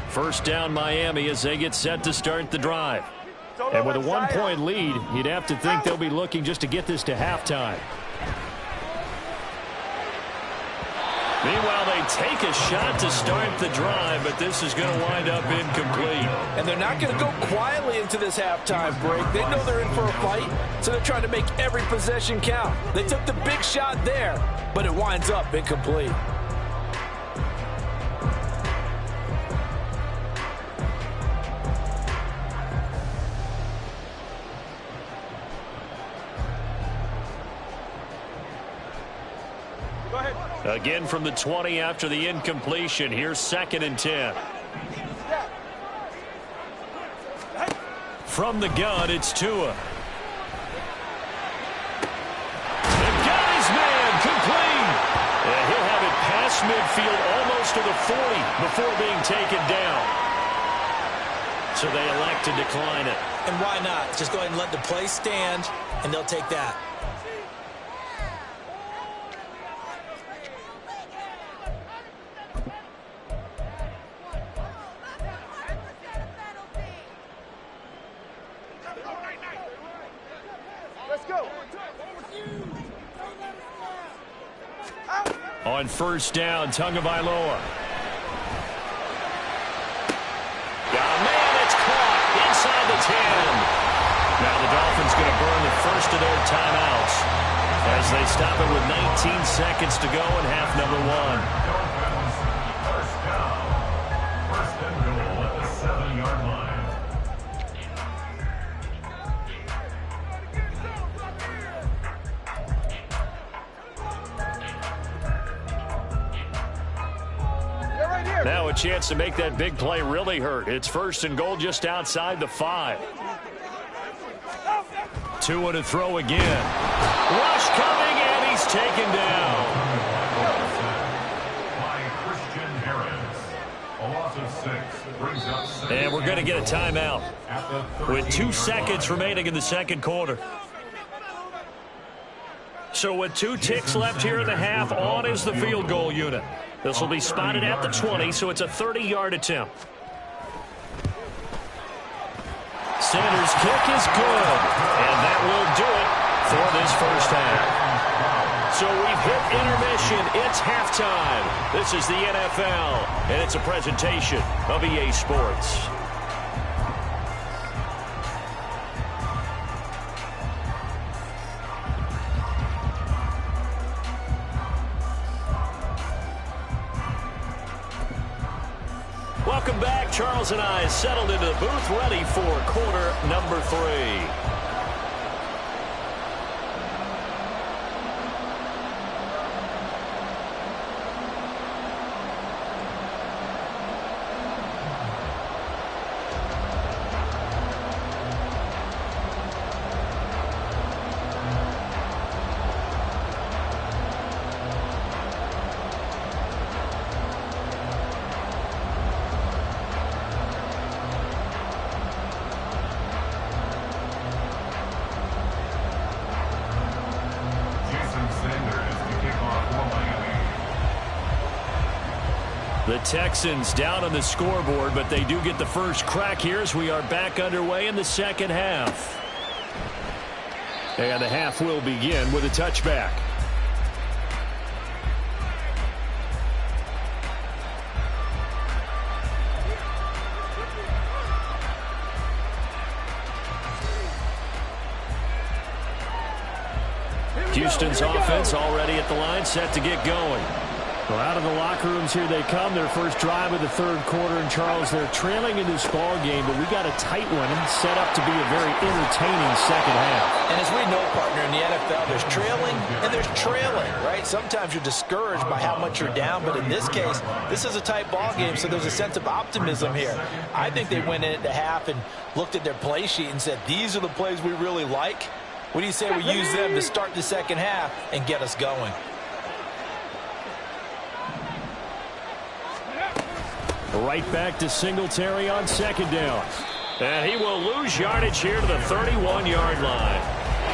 [SPEAKER 4] First down Miami as they get set to start the drive. And with a 1-point lead, you'd have to think they'll be looking just to get this to halftime. Meanwhile, they take a shot to start the drive, but this is going to wind up incomplete.
[SPEAKER 5] And they're not going to go quietly into this halftime break. They know they're in for a fight, so they're trying to make every possession count. They took the big shot there, but it winds up incomplete.
[SPEAKER 4] Again from the 20 after the incompletion. Here's 2nd and 10. From the gun, it's Tua. And got his man complete. And he'll have it past midfield almost to the 40 before being taken down. So they elect to decline it.
[SPEAKER 5] And why not? Just go ahead and let the play stand, and they'll take that.
[SPEAKER 4] On first down, Tagovailoa. Got a man, it's caught inside the 10. Now the Dolphins going to burn the first of their timeouts as they stop it with 19 seconds to go in half number 1.
[SPEAKER 7] First down. First and goal at the 7-yard line.
[SPEAKER 4] Now a chance to make that big play really hurt. It's first and goal just outside the 5. 2 to throw again. Rush coming, and he's taken down. And we're going to get a timeout with 2 seconds remaining in the second quarter. So with 2 ticks left here in the half, on is the field goal unit. This will be spotted at the 20, so it's a 30-yard attempt. Sanders' kick is good, and that will do it for this first half. So we've hit intermission. It's halftime. This is the NFL, and it's a presentation of EA Sports. Welcome back. Charles and I settled into the booth, ready for quarter number 3. The Texans down on the scoreboard, but they do get the first crack here as we are back underway in the second half. And the half will begin with a touchback. Houston's offense already at the line, set to get going. Well, out of the locker rooms here they come. Their first drive of the third quarter. And, Charles, they're trailing in this ball game, but we got a tight one set up to be a very entertaining second half.
[SPEAKER 5] And as we know, partner, in the NFL, there's trailing and there's trailing, right? Sometimes you're discouraged by how much you're down, but in this case, this is a tight ball game, so there's a sense of optimism here. I think they went in at the half and looked at their play sheet and said, these are the plays we really like. What do you say we use them to start the second half and get us going?
[SPEAKER 4] Right back to Singletary on second down. And he will lose yardage here to the 31-yard line.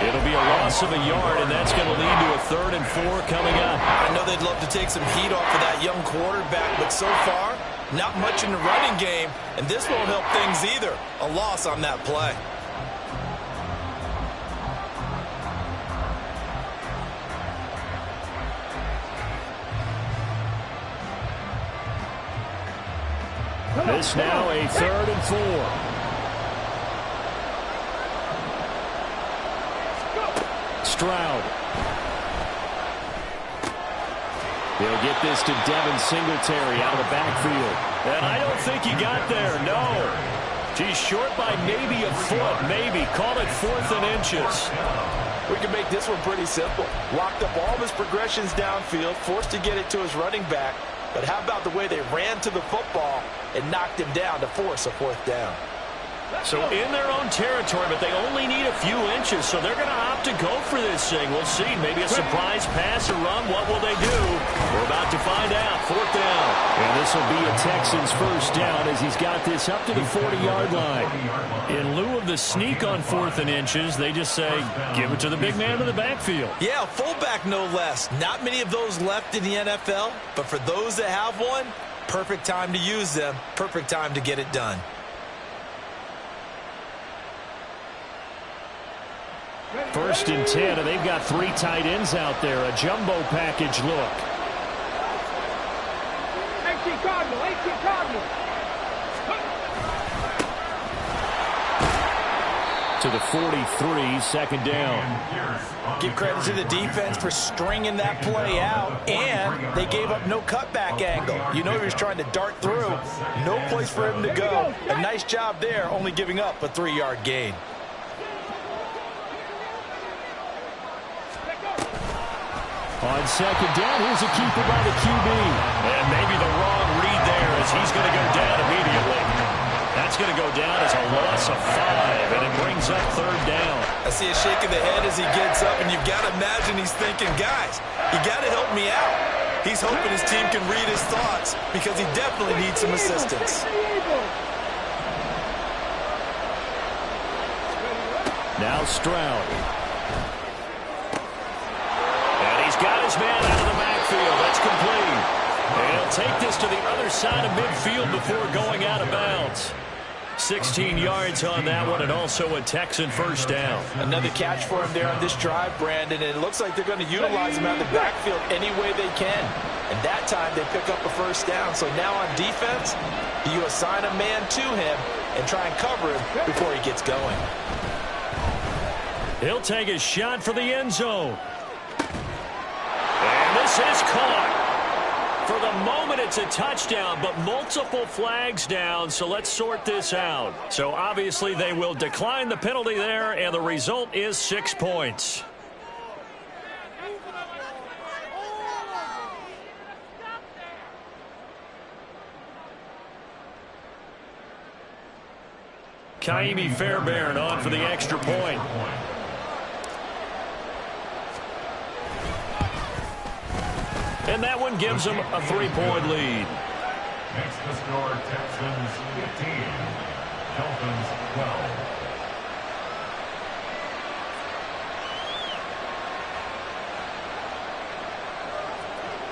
[SPEAKER 4] It'll be a loss of a yard, and that's going to lead to a 3rd and 4 coming up.
[SPEAKER 5] I know they'd love to take some heat off of that young quarterback, but so far, not much in the running game, and this won't help things either. A loss on that play.
[SPEAKER 4] This now a 3rd and 4. Stroud. They'll get this to Devin Singletary out of the backfield. And I don't think he got there, no. He's short by maybe a foot, maybe. Call it 4th and inches.
[SPEAKER 5] We can make this one pretty simple. Locked up all of his progressions downfield, forced to get it to his running back. But how about the way they ran to the football and knocked him down to force a 4th down?
[SPEAKER 4] So in their own territory, but they only need a few inches, so they're going to opt to go for this thing. We'll see. Maybe a surprise pass or run. What will they do? We're about to find out. 4th down. And this will be a Texans first down as he's got this up to the 40-yard line. In lieu of the sneak on 4th and inches, they just say, give it to the big man in the backfield.
[SPEAKER 5] Yeah, fullback no less. Not many of those left in the NFL, but for those that have one, perfect time to use them. Perfect time to get it done.
[SPEAKER 4] First and 10, and they've got 3 tight ends out there. A jumbo package look.
[SPEAKER 9] 18 Cardinal, 18 Cardinal.
[SPEAKER 4] To the 43, second down.
[SPEAKER 5] Give credit to the defense for stringing that play out, and they gave up no cutback angle. You know he was trying to dart through. No place for him to go. A nice job there, only giving up a 3-yard gain.
[SPEAKER 4] On second down, here's a keeper by the QB. And maybe the wrong read there as he's going to go down immediately. That's That's going to go down as a loss of 5, and it brings up 3rd down.
[SPEAKER 5] I see a shake of the head as he gets up, and you've got to imagine he's thinking, guys, you got to help me out. He's hoping his team can read his thoughts because he definitely needs some assistance.
[SPEAKER 4] Now Stroud. And he's got his man out of the backfield. That's complete. And he'll take this to the other side of midfield before going out of bounds. 16 yards on that one, and also a Texan first down.
[SPEAKER 5] Another catch for him there on this drive, Brandon, and it looks like they're going to utilize him out of the backfield any way they can. And that time they pick up a first down. So now on defense, you assign a man to him and try and cover him before he gets going.
[SPEAKER 4] He'll take a shot for the end zone. And this is caught. For the moment, it's a touchdown, but multiple flags down, so let's sort this out. So obviously they will decline the penalty there, and the result is 6 points. Kaimi Fairbairn on for the extra point. And that one gives them a 3-point lead.
[SPEAKER 7] Next to score, Texans 15, Dolphins 12.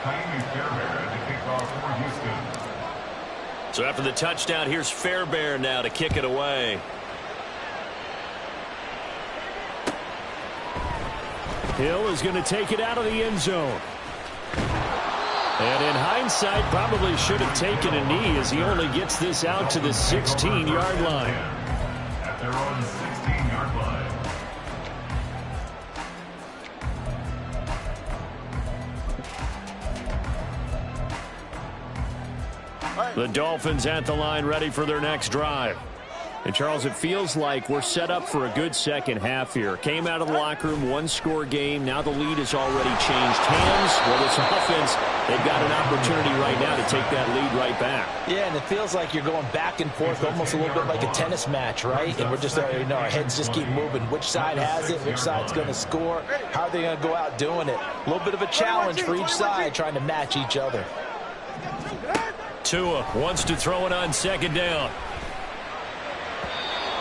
[SPEAKER 7] Kaimi Fairbairn at the kickoff for Houston.
[SPEAKER 4] So after the touchdown, here's Fairbairn now to kick it away. Hill is going to take it out of the end zone. And in hindsight, probably should have taken a knee as he only gets this out to the 16-yard line.
[SPEAKER 7] At their own 16-yard line.
[SPEAKER 4] The Dolphins at the line, ready for their next drive. And, Charles, it feels like we're set up for a good second half here. Came out of the locker room, one-score game. Now the lead has already changed hands. Well, this offense, they've got an opportunity right now to take that lead right back.
[SPEAKER 5] Yeah, and it feels like you're going back and forth, almost a little bit like a tennis match, right? And we're just, our heads just keep moving. Which side has it? Which side's going to score? How are they going to go out doing it? A little bit of a challenge for each side, trying to match each other.
[SPEAKER 4] Tua wants to throw it on second down.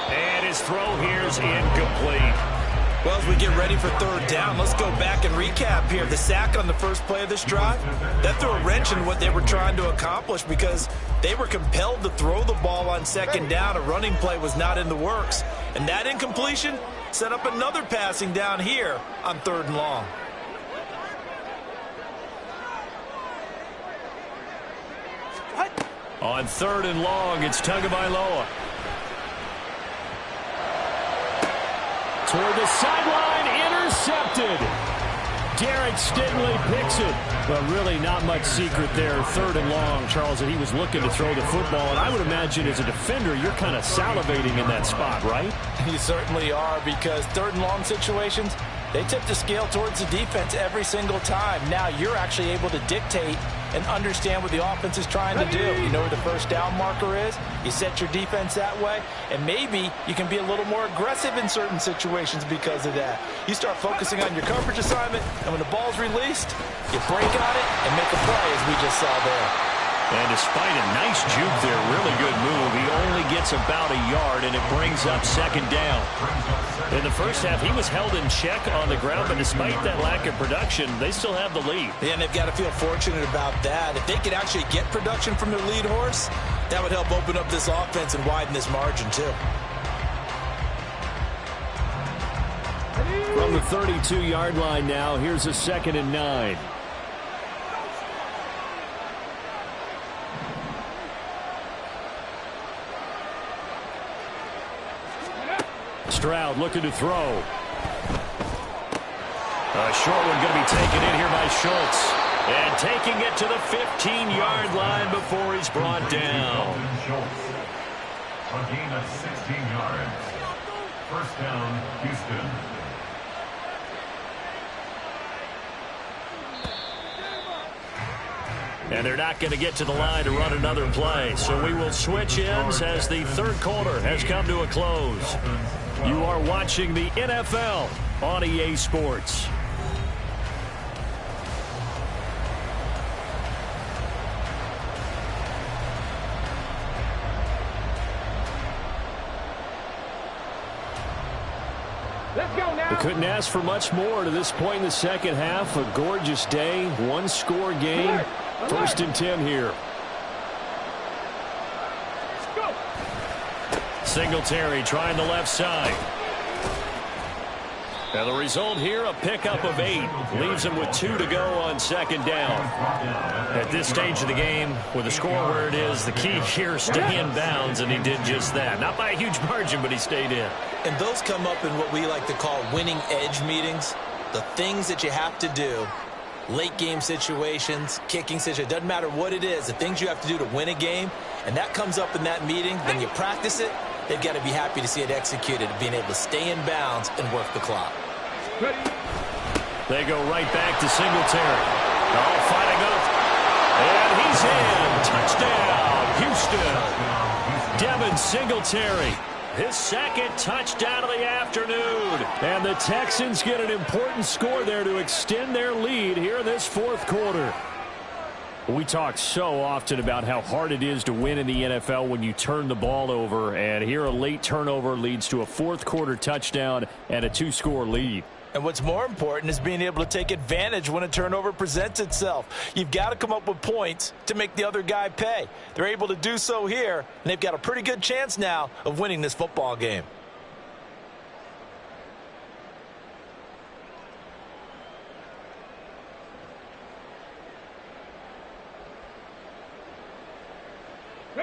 [SPEAKER 4] And his throw here is incomplete.
[SPEAKER 5] Well, as we get ready for third down, let's go back and recap here. The sack on the first play of this drive, that threw a wrench in what they were trying to accomplish because they were compelled to throw the ball on second down. A running play was not in the works. And that incompletion set up another passing down here on 3rd and long.
[SPEAKER 4] On 3rd and long, it's Tagovailoa. Toward the sideline, intercepted. Derek Stingley picks it. But really not much secret there. 3rd and long, Charles, that he was looking to throw the football. And I would imagine as a defender, you're kind of salivating in that spot, right?
[SPEAKER 5] You certainly are, because 3rd and long situations, they tip the scale towards the defense every single time. Now you're actually able to dictate and understand what the offense is trying to do. You know where the first down marker is. You set your defense that way, and maybe you can be a little more aggressive in certain situations because of that. You start focusing on your coverage assignment, and when the ball's released, you break on it and make a play, as we just saw there.
[SPEAKER 4] And despite a nice juke there, really good move, he only gets about a yard, and it brings up second down. In the first half, he was held in check on the ground, but despite that lack of production, they still have the lead.
[SPEAKER 5] Yeah, and they've got to feel fortunate about that. If they could actually get production from their lead horse, that would help open up this offense and widen this margin, too.
[SPEAKER 4] From the 32-yard line now, here's a 2nd and 9. Stroud looking to throw. A short one going to be taken in here by Schultz. And taking it to the 15-yard line before he's brought down.
[SPEAKER 7] A gain of 16 yards. First down, Houston.
[SPEAKER 4] And they're not going to get to the line to run another play. So we will switch ends as the third quarter has come to a close. You are watching the NFL on EA Sports.
[SPEAKER 9] Let's go now.
[SPEAKER 4] We couldn't ask for much more to this point in the second half. A gorgeous day, one-score game. First and 10 here.
[SPEAKER 9] Go.
[SPEAKER 4] Singletary trying the left side. And the result here, a pickup of 8. Leaves him with 2 to go on second down. At this stage of the game, with the score where it is, the key here is stay in bounds, and he did just that. Not by a huge margin, but he stayed in.
[SPEAKER 5] And those come up in what we like to call winning edge meetings. The things that you have to do, late game situations, kicking situations, doesn't matter what it is, the things you have to do to win a game, and that comes up in that meeting, then you practice it. They've got to be happy to see it executed, being able to stay in bounds and work the clock.
[SPEAKER 9] Ready.
[SPEAKER 4] They go right back to Singletary. All fighting up. And he's in. Touchdown, Houston. Devin Singletary. His second touchdown of the afternoon. And the Texans get an important score there to extend their lead here in this fourth quarter. We talk so often about how hard it is to win in the NFL when you turn the ball over. And here a late turnover leads to a fourth quarter touchdown and a 2-score lead.
[SPEAKER 5] And what's more important is being able to take advantage when a turnover presents itself. You've got to come up with points to make the other guy pay. They're able to do so here, and they've got a pretty good chance now of winning this football game.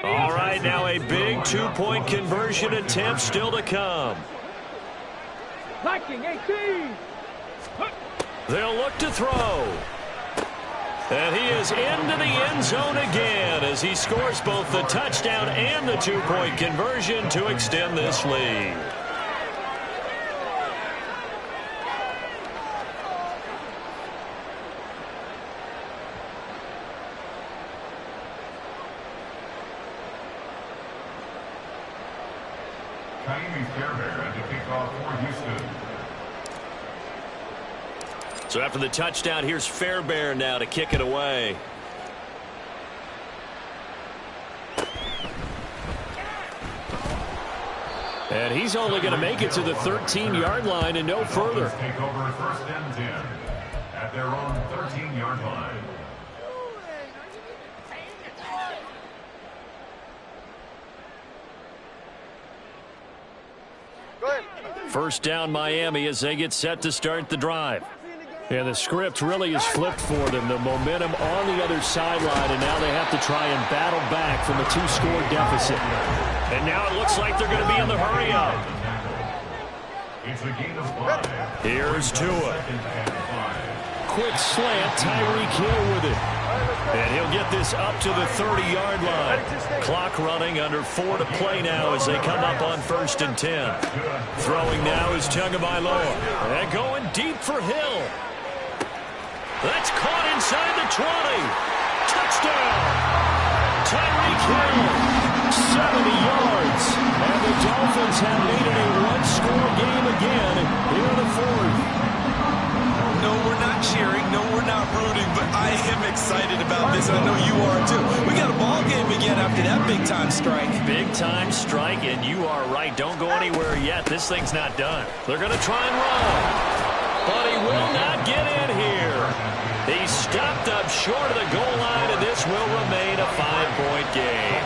[SPEAKER 4] All right, now a big 2-point conversion attempt still to come.
[SPEAKER 9] Liking 18.
[SPEAKER 4] They'll look to throw. And he is into the end zone again as he scores both the touchdown and the 2-point conversion to extend this lead. So after the touchdown, here's Fairbairn now to kick it away. And he's only going to make it to the 13-yard line and no further.
[SPEAKER 7] Take over first and 10 at their own 13-yard line.
[SPEAKER 4] First down Miami as they get set to start the drive. And the script really is flipped for them. The momentum on the other sideline, and now they have to try and battle back from a 2-score deficit. And now it looks like they're going to be in the hurry up. Here's Tua. Quick slant, Tyreek Hill with it. And he'll get this up to the 30-yard line. Clock running, under 4 to play now as they come up on first and 10. Throwing now is Tagovailoa. And going deep for Hill. That's caught inside the 20. Touchdown. Tyreek Hill, 70 yards. And the Dolphins have made it a one-score game again here in the fourth.
[SPEAKER 5] No, we're not cheering. No, we're not rooting. But I am excited about this, and I know you are too. We got a ball game again after that big-time strike.
[SPEAKER 4] Big-time strike, and you are right. Don't go anywhere yet. This thing's not done. They're going to try and run. But he will not get in here. He's stopped up short of the goal line, and this will remain a 5-point game.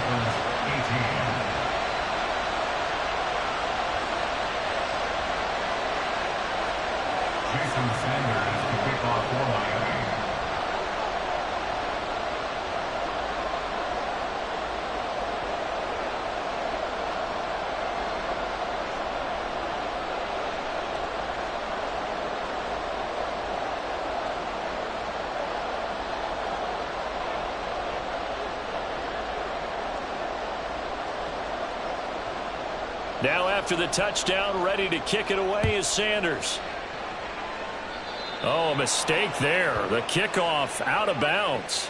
[SPEAKER 4] Now after the touchdown, ready to kick it away is Sanders. Oh, a mistake there. The kickoff out of bounds.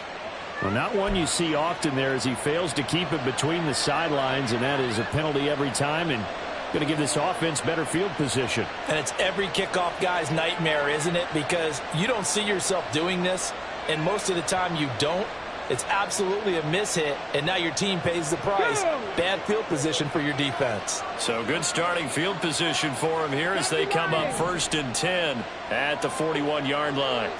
[SPEAKER 4] Well, not one you see often there as he fails to keep it between the sidelines, and that is a penalty every time and going to give this offense better field position.
[SPEAKER 5] And it's every kickoff guy's nightmare, isn't it? Because you don't see yourself doing this, and most of the time you don't. It's absolutely a mishit, and now your team pays the price. Bad field position for your defense.
[SPEAKER 4] So good starting field position for him here as they come up 1st and 10 at the 41-yard line.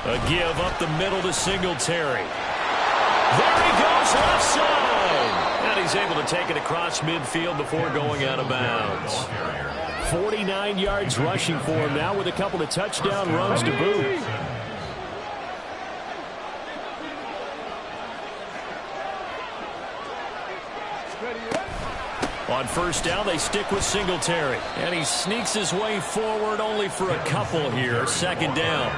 [SPEAKER 4] A give up the middle to Singletary. There he goes left side. And he's able to take it across midfield before going out of bounds. 49 yards rushing for him now with a couple of touchdown runs to boot. On 1st down, they stick with Singletary. And he sneaks his way forward only for a couple here. 2nd down.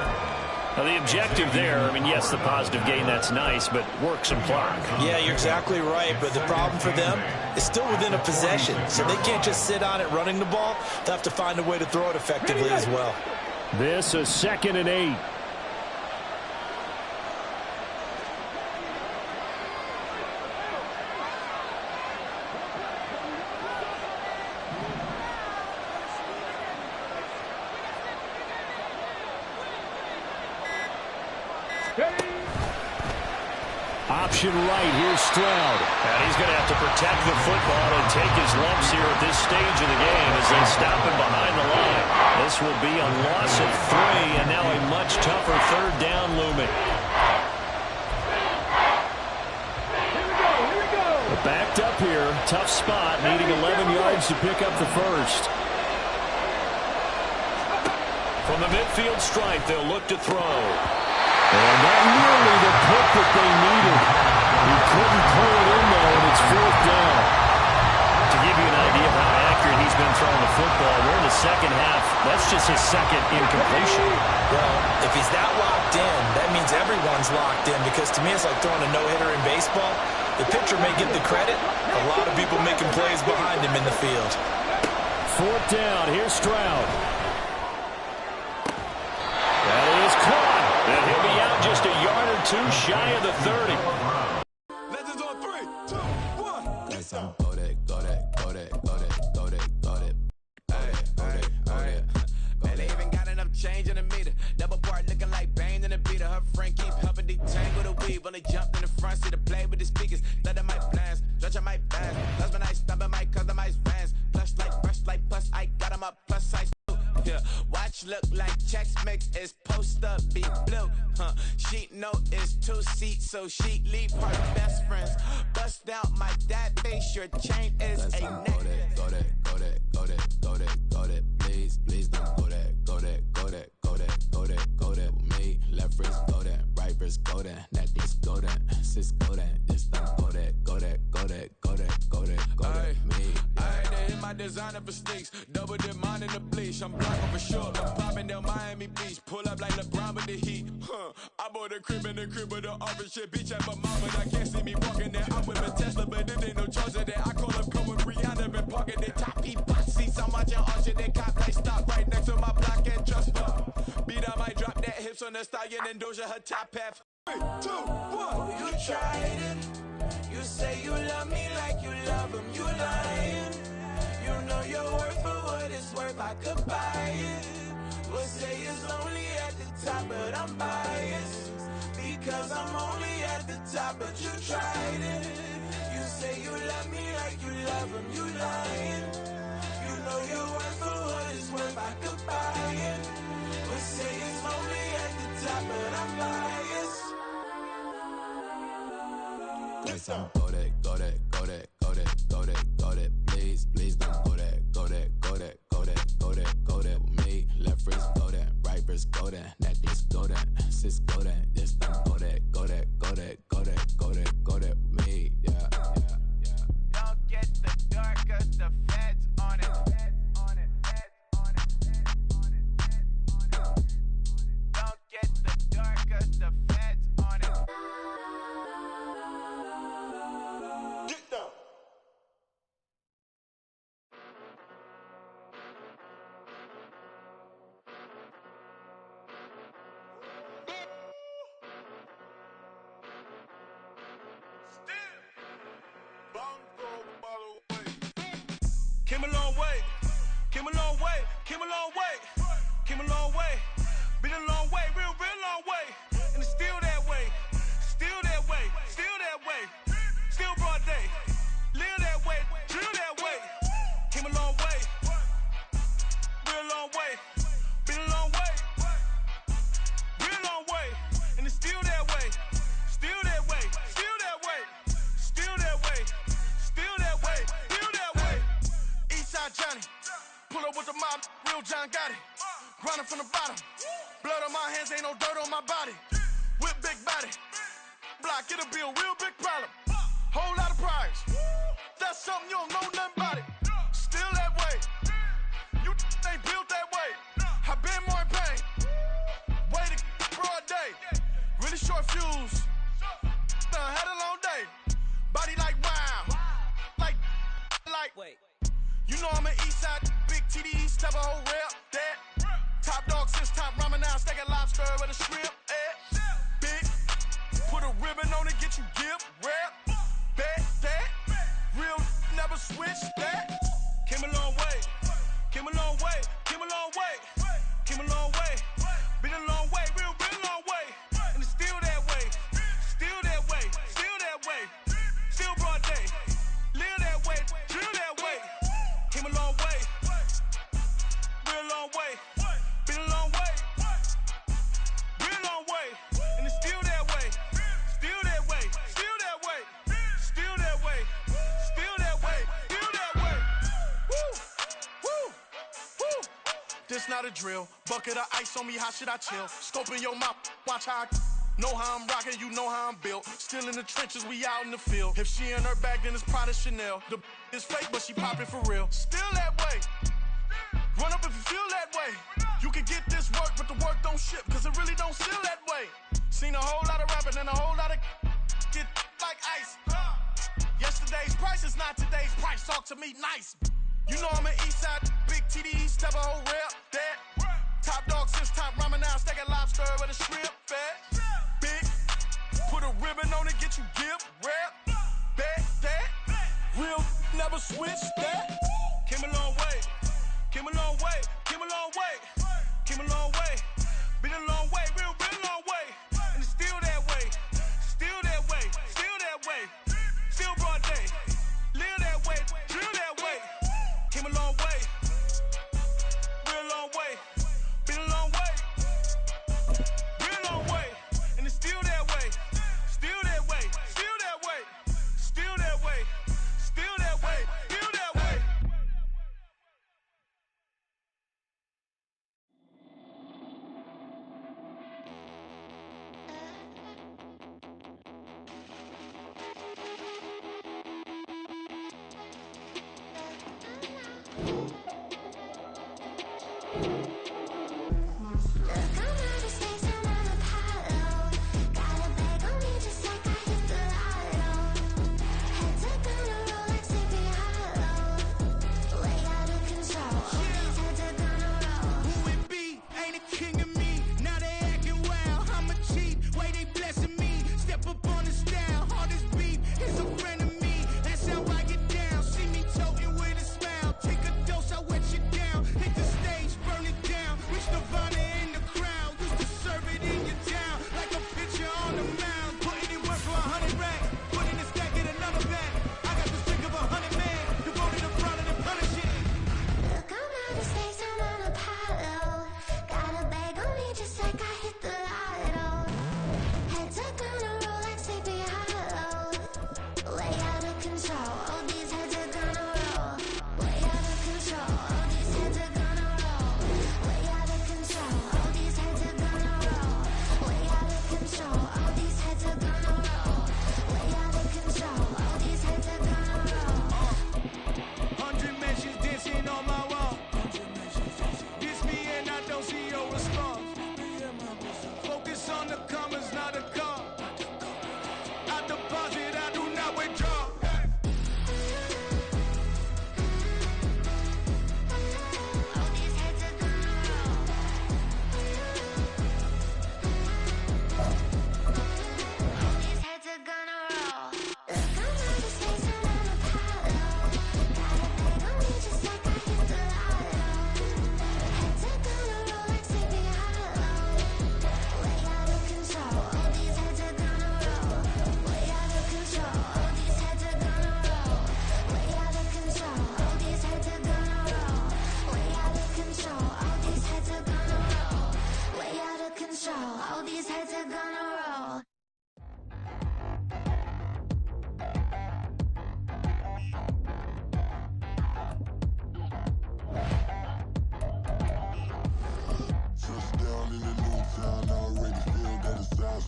[SPEAKER 4] Now, the objective there, I mean, yes, the positive gain, that's nice, but work some clock.
[SPEAKER 5] Yeah, you're exactly right, but the problem for them is still within a possession, so they can't just sit on it running the ball. They'll have to find a way to throw it effectively as well.
[SPEAKER 4] This is 2nd and 8. Option right, here's Stroud. And he's going to have to protect the football and take his lumps here at this stage of the game as they stop him behind the line. This will be a loss of 3, and now a much tougher 3rd down looming. But backed up here, tough spot, needing 11 yards to pick up the 1st. From the midfield stripe, they'll look to throw. And not nearly the pick that they needed. He couldn't pull it in, though, and it's 4th down. To give you an idea of how accurate he's been throwing the football, we're in the 2nd half. That's just his 2nd incompletion.
[SPEAKER 5] Well, if he's that locked in, that means everyone's locked in, because to me it's like throwing a no-hitter in baseball. The pitcher may get the credit. A lot of people making plays behind him in the field.
[SPEAKER 4] 4th down. Here's Stroud. That is caught. And he'll be out just a yard or 2 shy of the 30.
[SPEAKER 1] Legends on 3, 2, 1.
[SPEAKER 2] Yes, I'm go that, go that, go that, go that, go that, go that. Hey.
[SPEAKER 1] Man, they even got enough change in the meter. Double part looking like Bane in the beater. Her friend keep helping detangle the weave. When they jumped in the front seat to play with the speakers. Thunder my plans, stretch on my bands. Husband, I stubborn my customized vans. Plush like brush like plus, I got him up plus size. Yeah, watch look like checks mix is post up be blue. Sheet note is 2 seats, so she leave her best friends. Bust out my dad face, your chain is a neck.
[SPEAKER 2] Go that, go that, go that, go that, go that. Please don't go that, go that, go that, go that, go that, go that. With me, left wrist go that, right wrist go that, necklace go that, sis go that, this don't go that, go that, go that, go that, go that, go that. Me.
[SPEAKER 1] I had to hit my designer for sneaks, double dip mine in the bleach. I'm blocking for sure, I'm popping down Miami Beach, pull up like LeBron with the heat. I bought a crib in the crib with the office shit, bitch at my mama. I can't see me walking there. I'm with a Tesla, but it ain't no charge of that. I call up come with Rihanna, been parking the top heat box seats. I'm watching all shit, they cop like stop right next to my block and trust fund. Beat up, I drop that hips on the stallion and Doja her top half. 3, 2, 1.
[SPEAKER 2] You tried it. You say you love me like you love him. You lying. You know your worth for what it's worth. I could buy it. We'll say it's lonely at the top, but I'm biased. Because I'm only at the top, but you tried it. You say you love me like you love him. You lying. You know your worth for what it's worth. I could buy it. We'll say it's lonely at the top, but I'm biased. Yes, I'm go that, go that, go that, go that, go that, go that. Please don't go that, go that, go that, go that, go that, go that. With me, left wrist go that, right wrist go that, necklace go that, sis go that, this don't go that, go that, go that, go that, go that, go that. With me, yeah.
[SPEAKER 1] Don't get the dark, cause the feds on it. Don't get the dark, cause the feds on it.
[SPEAKER 2] Get down. Came a long way, came a long way, came a long way. Been a long way, real long way. And it's still that way, still that way, still that way. Still broad day, live that way, drill that way. Came a long way, real long way. Been a long way, real long way. And it's still that way, still that way, still that way, still that way, still that way, still that way. Eastside Johnny, pull up with the mob, real John got it. Grinding from the bottom, blood on my hands, ain't no dirt on my body. Whip big body, block, it'll be a real big problem. Whole lot of priors, that's something you don't know nothing about it. Still that way, you ain't built that way. I been more in pain, way to broad day. Really short fuse, had a long day. Body like wow, like. Wait. You know I'm an Eastside, big TDE, step a whole rep, that. Top dog since top ramen now, steak and lobster with a shrimp, big, put a ribbon on it, get you give, rep, bet, that. Real, never switch, that. Came a long way, came a long way, came a long way, came a long way. Been a long way, real long way. And it's still that way, still that way, still that way. Still broad day, live that way, drill that way. Came a long way, real long way. Been a long way, real long way. And it's still that way, still that way, still that way, still that way, still that way, still that way. Woo, woo, woo. This not a drill, bucket of ice on me, how should I chill? Scope in your mouth, watch how I know how I'm rocking, you know how I'm built. Still in the trenches, we out in the field. If she in her bag, then it's Prada Chanel. The is fake, but she poppin' for real. Still that way. Run up if you feel that way. You can get this work, but the work don't ship, cause it really don't feel that way. Seen a whole lot of rapping and a whole lot of get like ice. Yesterday's price is not today's price. Talk to me nice. You know I'm an Eastside, big TDE, step a whole rep, that. Top dog since top ramen now, steak and lobster with a shrimp, fat. Big, put a ribbon on it, get you give, rep, bet, that. Real, never switch, that. Came a long way, came a long way, came a long way, came a long way. Been a long way, real long way. And it's still that way, still that way, still that way. Still broad day, live that way, drill that way. Came a long way, real long way. Been a long way, real long way. And it's still that way, still that way, still that way, still that way, still that way, still that way.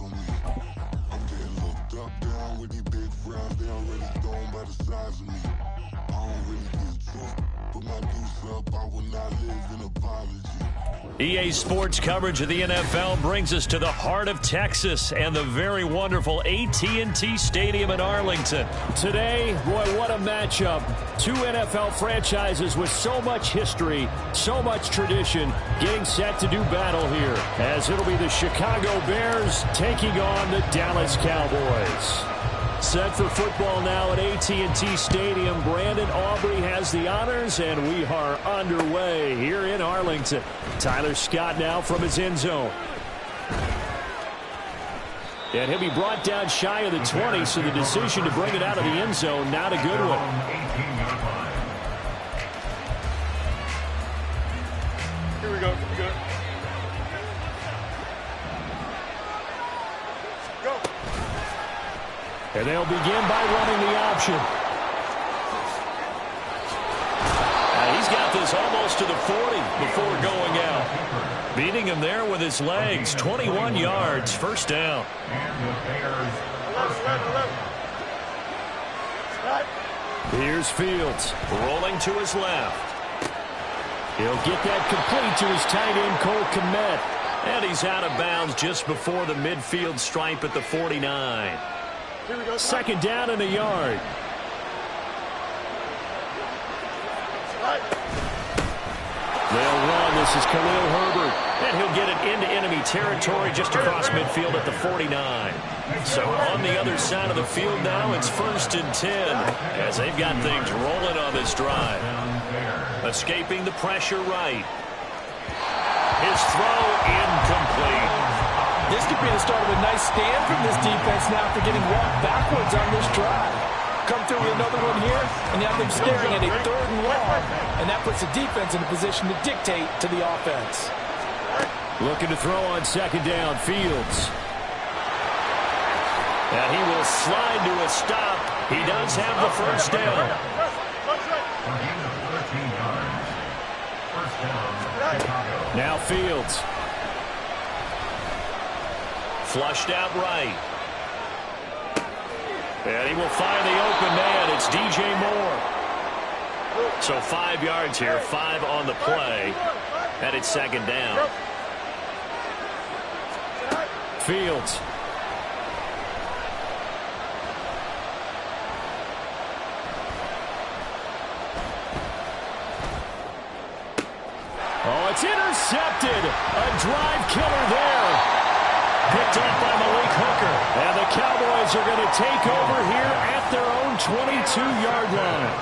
[SPEAKER 10] on me. I'm getting looked up, down with these big frowns. They already gone by the size of me. I don't really give two. Put my deuce up, I will not live in apology.
[SPEAKER 4] EA Sports coverage of the NFL brings us to the heart of Texas and the very wonderful AT&T Stadium in Arlington. Today, boy, what a matchup. Two NFL franchises with so much history, so much tradition, getting set to do battle here, as it'll be the Chicago Bears taking on the Dallas Cowboys. Set for football now at AT&T Stadium. Brandon Aubrey has the honors, and we are underway here in Arlington. Tyler Scott now from his end zone. And he'll be brought down shy of the 20, so the decision to bring it out of the end zone, not a good one.
[SPEAKER 9] Here we go. Good. Go.
[SPEAKER 4] And they'll begin by running the option. He's got this almost to the 40 before going out. Beating him there with his legs. 21 yards, first down. Here's Fields rolling to his left. He'll get that complete to his tight end, Cole Kmet. And he's out of bounds just before the midfield stripe at the 49. Second down and a yard. They'll run. This is Khalil Herbert. And he'll get it into enemy territory just across midfield at the 49. So on the other side of the field now, it's 1st and 10 as they've got things rolling on this drive. Escaping the pressure right. His throw incomplete.
[SPEAKER 5] This could be the start of a nice stand from this defense now after getting walked backwards on this drive. Come through with another one here, and you have them staring at a 3rd and long, and that puts the defense in a position to dictate to the offense.
[SPEAKER 4] Looking to throw on second down, Fields. And he will slide to a stop. He does have the first down. Now Fields. Flushed out right. And he will find the open man. It's DJ Moore. So 5 yards here, 5 on the play. And it's second down. Fields. Oh, it's intercepted. A drive killer there. Picked up by Malik Hooker. And the Cowboys are going to take over here at their own 22-yard line.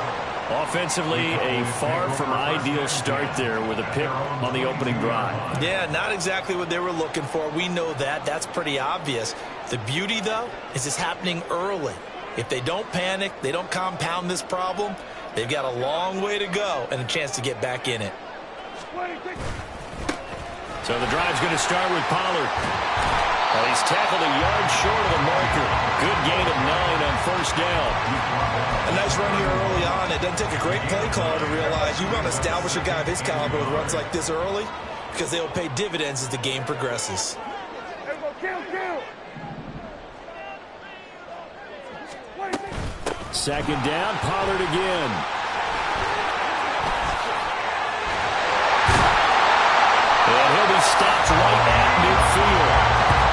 [SPEAKER 4] Offensively, a far from ideal start there with a pick on the opening drive.
[SPEAKER 5] Yeah, not exactly what they were looking for. We know that. That's pretty obvious. The beauty, though, is it's happening early. If they don't panic, they don't compound this problem, they've got a long way to go and a chance to get back in it.
[SPEAKER 4] So the drive's going to start with Pollard. Well, he's tackled a yard short of the marker. Good gain of 9 on first down.
[SPEAKER 5] A nice run here early on. It doesn't take a great play caller to realize you want to establish a guy of his caliber with runs like this early because they'll pay dividends as the game progresses.
[SPEAKER 4] Second down, Pollard again. And he'll be stopped right at midfield.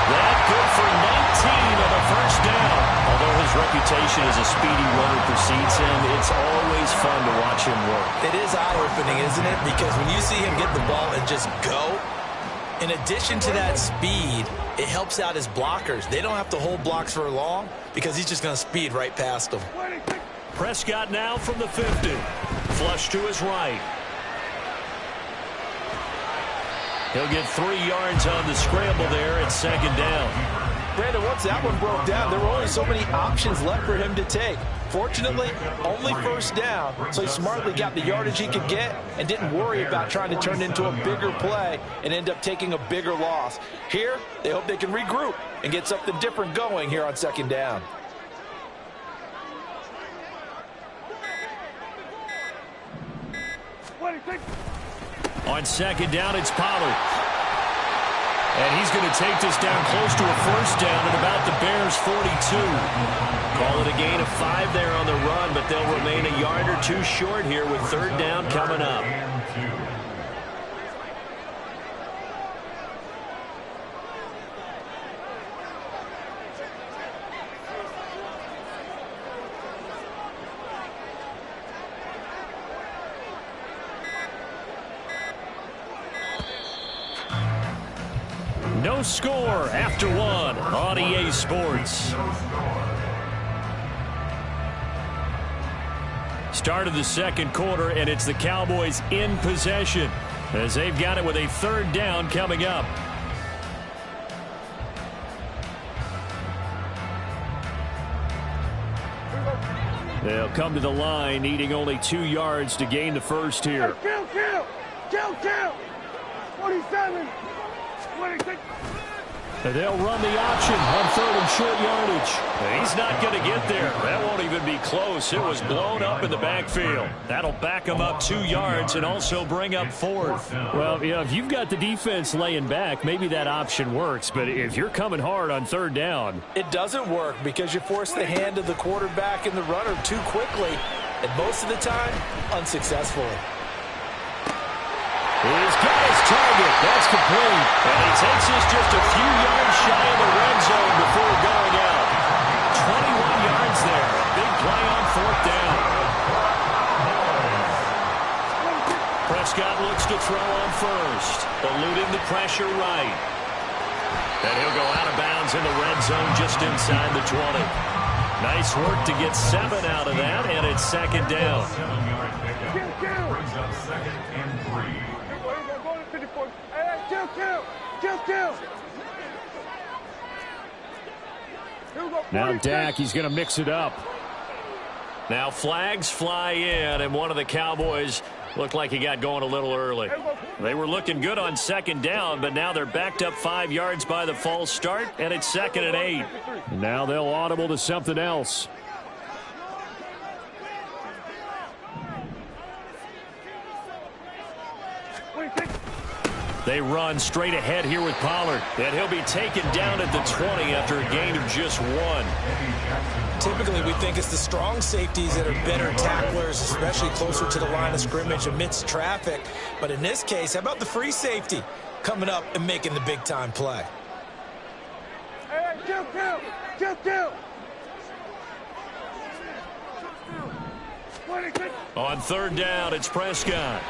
[SPEAKER 4] That good for 19 on the first down. Although his reputation as a speedy runner precedes him, it's always fun to watch him work.
[SPEAKER 5] It is eye-opening, isn't it? Because when you see him get the ball and just go, in addition to that speed, it helps out his blockers. They don't have to hold blocks for long because he's just going to speed right past them.
[SPEAKER 4] Prescott now from the 50. Flush to his right. He'll get 3 yards on the scramble there at second down.
[SPEAKER 5] Brandon, once that one broke down, there were only so many options left for him to take. Fortunately, only first down, so he smartly got the yardage he could get and didn't worry about trying to turn it into a bigger play and end up taking a bigger loss. Here, they hope they can regroup and get something different going here on second down.
[SPEAKER 4] On second down, it's Pollard. And he's going to take this down close to a first down at about the Bears' 42. Call it a gain of 5 there on the run, but they'll remain a yard or two short here with third down coming up. No score after one on EA Sports. Start of the second quarter, and it's the Cowboys in possession as they've got it with a third down coming up. They'll come to the line, needing only 2 yards to gain the first here.
[SPEAKER 9] Kill! 47! 26!
[SPEAKER 4] They'll run the option on third and short yardage. He's not going to get there. That won't even be close. It was blown up in the backfield. That'll back him up 2 yards and also bring up fourth. Well, you know, if you've got the defense laying back, maybe that option works. But if you're coming hard on third down,
[SPEAKER 5] it doesn't work because you force the hand of the quarterback and the runner too quickly, and most of the time, unsuccessfully.
[SPEAKER 4] He's got his target. That's complete. And he takes this just a few yards shy of the red zone before going out. 21 yards there. Big play on fourth down. Prescott looks to throw on first. Eluding the pressure right. And he'll go out of bounds in the red zone just inside the 20. Nice work to get 7 out of that, and it's second down.
[SPEAKER 7] Brings up second and 3.
[SPEAKER 9] Kill!
[SPEAKER 4] Now Dak, he's going to mix it up. Now flags fly in, and one of the Cowboys looked like he got going a little early. They were looking good on second down, but now they're backed up 5 yards by the false start, and it's second and 8. Now they'll audible to something else. They run straight ahead here with Pollard, and he'll be taken down at the 20 after a gain of just 1.
[SPEAKER 5] Typically, we think it's the strong safeties that are better tacklers, especially closer to the line of scrimmage amidst traffic. But in this case, how about the free safety coming up and making the big-time play?
[SPEAKER 9] Kill!
[SPEAKER 4] On third down, it's Prescott.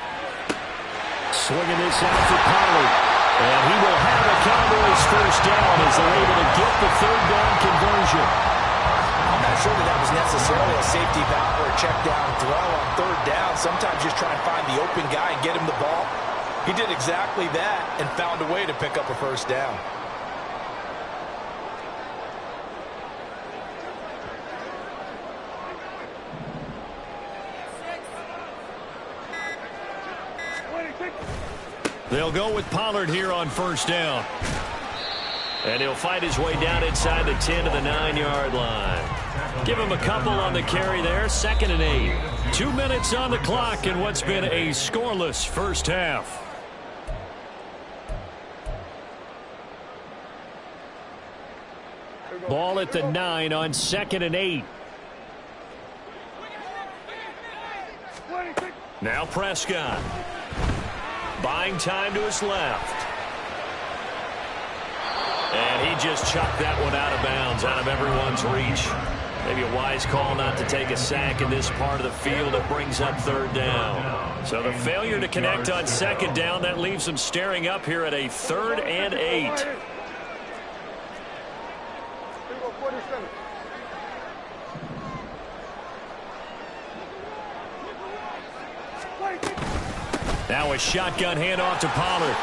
[SPEAKER 4] Swinging this out for Pollard. And he will have a Cowboys first down as they're able to get the third down conversion.
[SPEAKER 5] I'm not sure that was necessarily a safety valve or a check down throw on third down. Sometimes just try and find the open guy and get him the ball. He did exactly that and found a way to pick up a first down.
[SPEAKER 4] They'll go with Pollard here on first down. And he'll fight his way down inside the 10 to the 9-yard line. Give him a couple on the carry there. Second and 8. 2 minutes on the clock in what's been a scoreless first half. Ball at the 9 on second and 8. Now Prescott. Buying time to his left. And he just chucked that one out of bounds, out of everyone's reach. Maybe a wise call not to take a sack in this part of the field. It brings up third down. So the failure to connect on second down, that leaves them staring up here at a third and 8. Now a shotgun handoff to Pollard.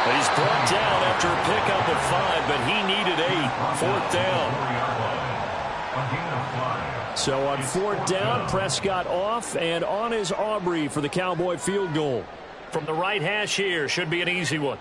[SPEAKER 4] He's brought down after a pickup of 5, but he needed 8. Fourth down. So on fourth down, Prescott off, and on is Aubrey for the Cowboy field goal. From the right hash here, should be an easy one.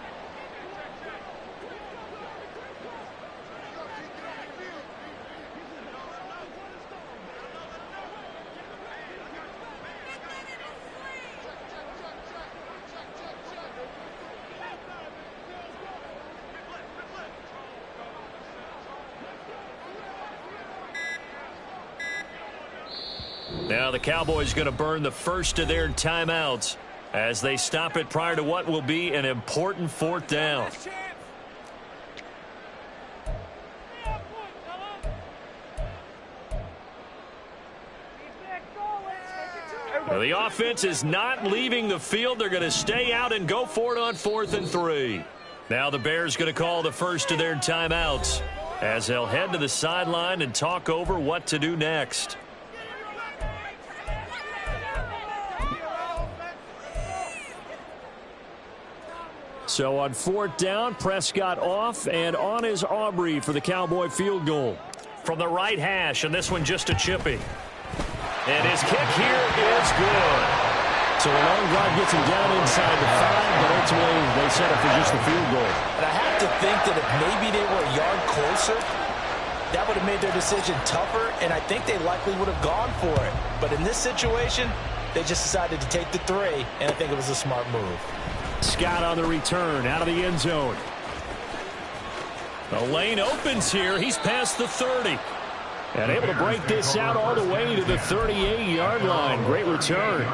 [SPEAKER 4] Now the Cowboys going to burn the first of their timeouts as they stop it prior to what will be an important fourth down. Well, the offense is not leaving the field. They're going to stay out and go for it on 4th and 3. Now the Bears going to call the first of their timeouts as they'll head to the sideline and talk over what to do next. So on 4th down, Prescott off, and on is Aubrey for the Cowboy field goal. From the right hash, and this one just a chippy. And his kick here is good. So a long drive gets him down inside the 5, but ultimately they settle for just the field goal.
[SPEAKER 5] And I have to think that if maybe they were a yard closer, that would have made their decision tougher, and I think they likely would have gone for it. But in this situation, they just decided to take the 3, and I think it was a smart move.
[SPEAKER 4] Scott on the return out of the end zone. The lane opens here. He's past the 30. And able to break this out all the way to the 38-yard line. Great return.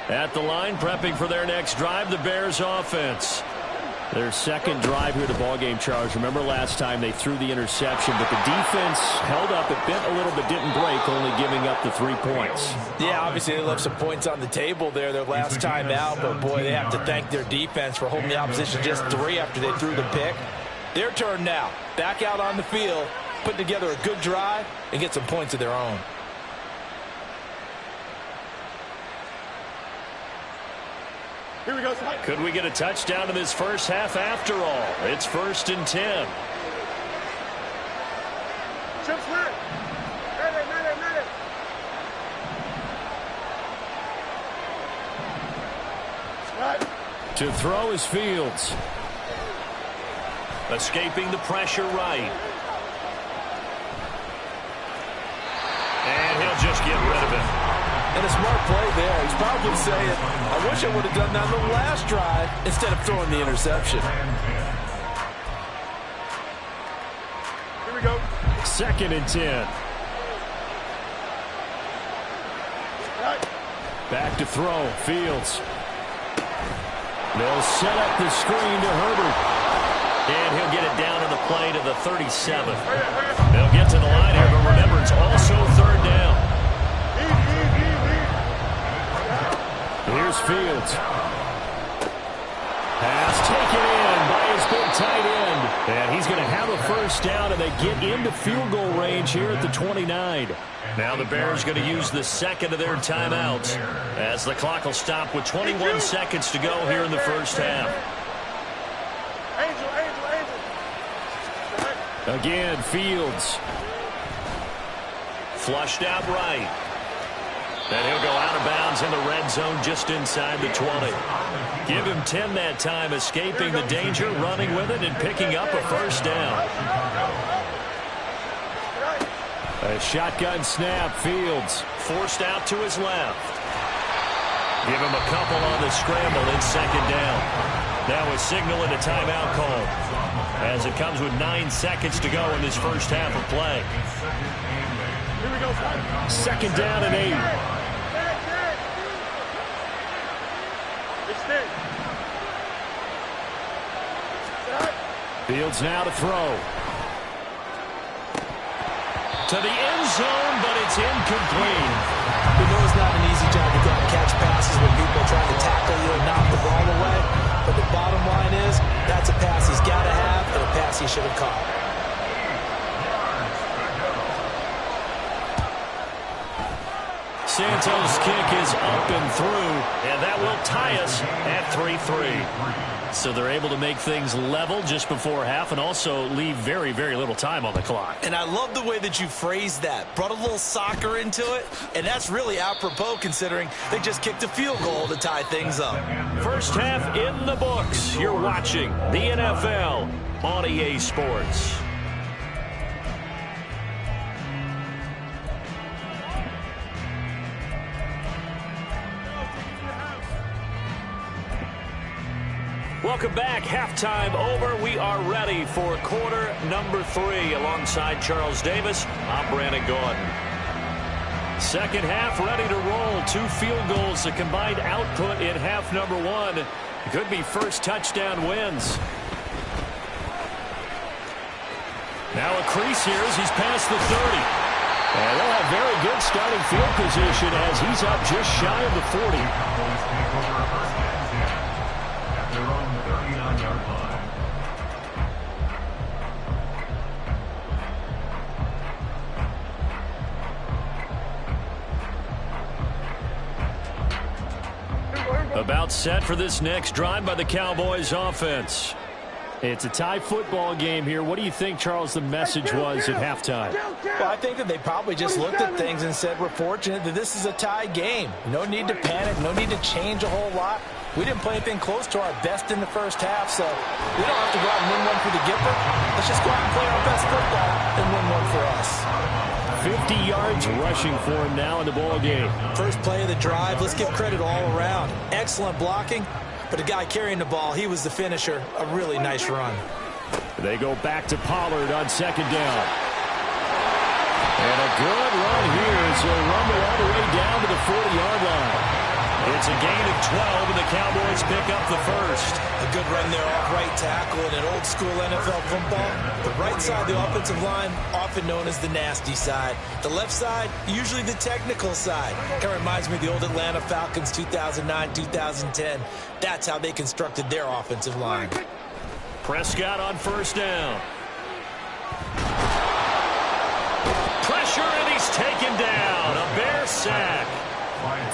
[SPEAKER 4] At the line, prepping for their next drive, the Bears offense. Their second drive here at the ballgame, Charles. Remember last time they threw the interception, but the defense held up. It bent a little, but didn't break, only giving up the 3 points.
[SPEAKER 5] Yeah, obviously they left some points on the table there their last time out, but boy, they have to thank their defense for holding the opposition just 3 after they threw the pick. Their turn now. Back out on the field, put together a good drive, and get some points of their own.
[SPEAKER 9] Here we go.
[SPEAKER 4] Could we get a touchdown in this first half after all? It's 1st and 10.
[SPEAKER 9] Chips hurt. Madden.
[SPEAKER 4] To throw is Fields. Escaping the pressure right. And he'll just get rid of it.
[SPEAKER 5] And a smart play there. He's probably saying, I wish I would have done that on the last drive instead of throwing the interception.
[SPEAKER 9] Here we go.
[SPEAKER 4] 2nd and 10. Back to throw. Fields. They'll set up the screen to Herbert. And he'll get it down to the play to the 37. They'll get to the line here, but remember, it's also 3rd down. Here's Fields. Pass taken in by his big tight end. And he's going to have a first down, and they get into field goal range here at the 29. Now the Bears going to use the second of their timeouts as the clock will stop with 21 seconds to go here in the first half. Again, Fields. Flushed out right. And he'll go out of bounds in the red zone just inside the 20. Give him 10 that time, escaping the danger, running with it, and picking up a first down. A shotgun snap. Fields forced out to his left. Give him a couple on the scramble in 2nd down. Now a signal and a timeout call as it comes with 9 seconds to go in this first half of play. 2nd down and 8. Fields now to throw. To the end zone, but it's incomplete.
[SPEAKER 5] We know it's not an easy job to catch passes when people are trying to tackle you and knock the ball away. But the bottom line is, that's a pass he's got to have and a pass he should have caught.
[SPEAKER 4] Santos' kick is up and through, and that will tie us at 3-3. So they're able to make things level just before half and also leave very, very little time on the clock.
[SPEAKER 5] And I love the way that you phrased that. Brought a little soccer into it, and that's really apropos considering they just kicked a field goal to tie things up.
[SPEAKER 4] First half in the books. You're watching the NFL on EA Sports. Welcome back. Halftime over. We are ready for quarter number 3. Alongside Charles Davis, I'm Brandon Gordon. Second half ready to roll. 2 field goals, the combined output in half number 1. Could be first touchdown wins. Now a crease here as he's past the 30. And they'll have very good starting field position as he's up just shy of the 40. About set for this next drive by the Cowboys offense. It's a tie football game here. What do you think, Charles, the message was at halftime?
[SPEAKER 5] Well, I think that they probably just looked at things and said, we're fortunate that this is a tie game. No need to panic. No need to change a whole lot. We didn't play anything close to our best in the first half, so we don't have to go out and win one for the Gipper. Let's just go out and play our best football and win one for us.
[SPEAKER 4] 50 yards rushing for him now in the ball game.
[SPEAKER 5] First play of the drive. Let's give credit all around. Excellent blocking. But the guy carrying the ball, he was the finisher. A really nice run.
[SPEAKER 4] They go back to Pollard on second down. And a good run here as he'll rumble all the way down to the 40-yard line. It's a gain of 12, and the Cowboys pick up the first.
[SPEAKER 5] A good run there off right tackle in an old-school NFL football. The right side of the offensive line, often known as the nasty side. The left side, usually the technical side. Kind of reminds me of the old Atlanta Falcons 2009, 2010. That's how they constructed their offensive line.
[SPEAKER 4] Prescott on first down. Pressure, and he's taken down. A Bear sack.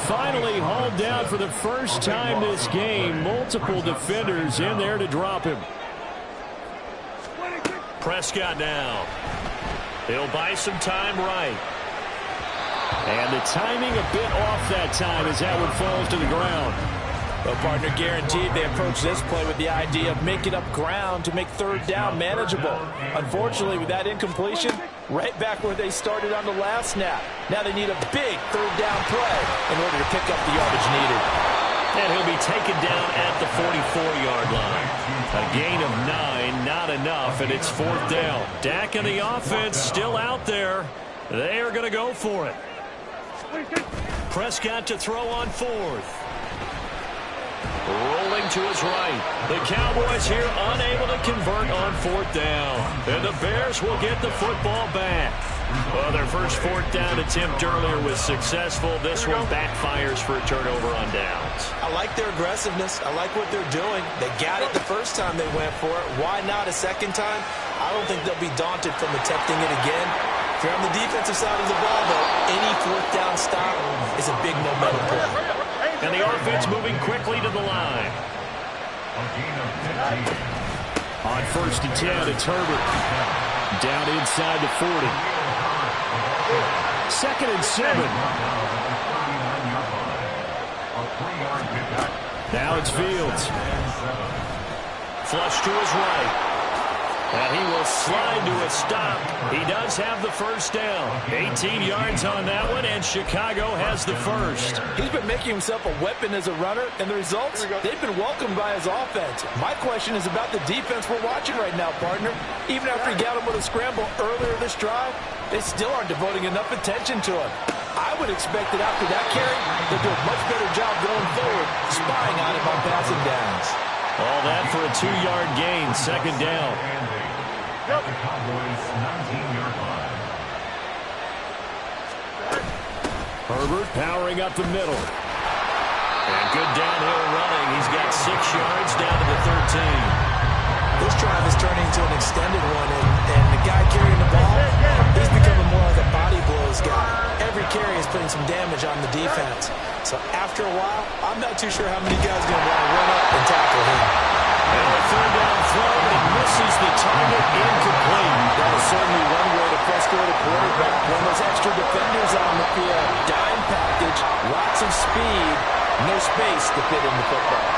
[SPEAKER 4] Finally hauled down for the first time this game. Multiple defenders in there to drop him. Prescott now. He'll buy some time right. And the timing a bit off that time as that one falls to the ground.
[SPEAKER 5] Well, partner, guaranteed they approach this play with the idea of making up ground to make third down manageable. Unfortunately, with that incompletion, right back where they started on the last snap. Now they need a big third down play in order to pick up the yardage needed.
[SPEAKER 4] And he'll be taken down at the 44-yard line. A gain of 9, not enough, and it's fourth down. Dak and the offense still out there. They are going to go for it. Prescott to throw on fourth. Rolling to his right. The Cowboys here unable to convert on fourth down. And the Bears will get the football back. Well, their first fourth down attempt earlier was successful. This one backfires for a turnover on downs.
[SPEAKER 5] I like their aggressiveness. I like what they're doing. They got it the first time they went for it. Why not a second time? I don't think they'll be daunted from attempting it again. If you're on the defensive side of the ball, though, any fourth down stop is a big momentum play.
[SPEAKER 4] And the offense moving quickly to the line. On first and 10, it's Herbert. Down inside the 40. Second and 7. Now it's Fields. Flush to his right. And he will slide to a stop. He does have the first down. 18 yards on that one, and Chicago has the first.
[SPEAKER 5] He's been making himself a weapon as a runner, and the results, they've been welcomed by his offense. My question is about the defense we're watching right now, partner. Even after he got him with a scramble earlier this drive, they still aren't devoting enough attention to him. I would expect that after that carry, they'll do a much better job going forward, spying on him on passing downs.
[SPEAKER 4] All that for a 2-yard gain, second down.
[SPEAKER 7] The Cowboys 19-yard line.
[SPEAKER 4] Herbert powering up the middle. And good downhill running. He's got 6 yards down to the 13.
[SPEAKER 5] This drive is turning into an extended one, and the guy carrying the ball, he's becoming more like a body blows guy. Every carry is putting some damage on the defense. So after a while, I'm not too sure how many guys are going to want to run up and tackle him.
[SPEAKER 4] And a third down throw, but he misses the target, incomplete.
[SPEAKER 5] That is certainly one way to frustrate a quarterback. When those extra defenders on the field, dime package, lots of speed, no space to fit in the football.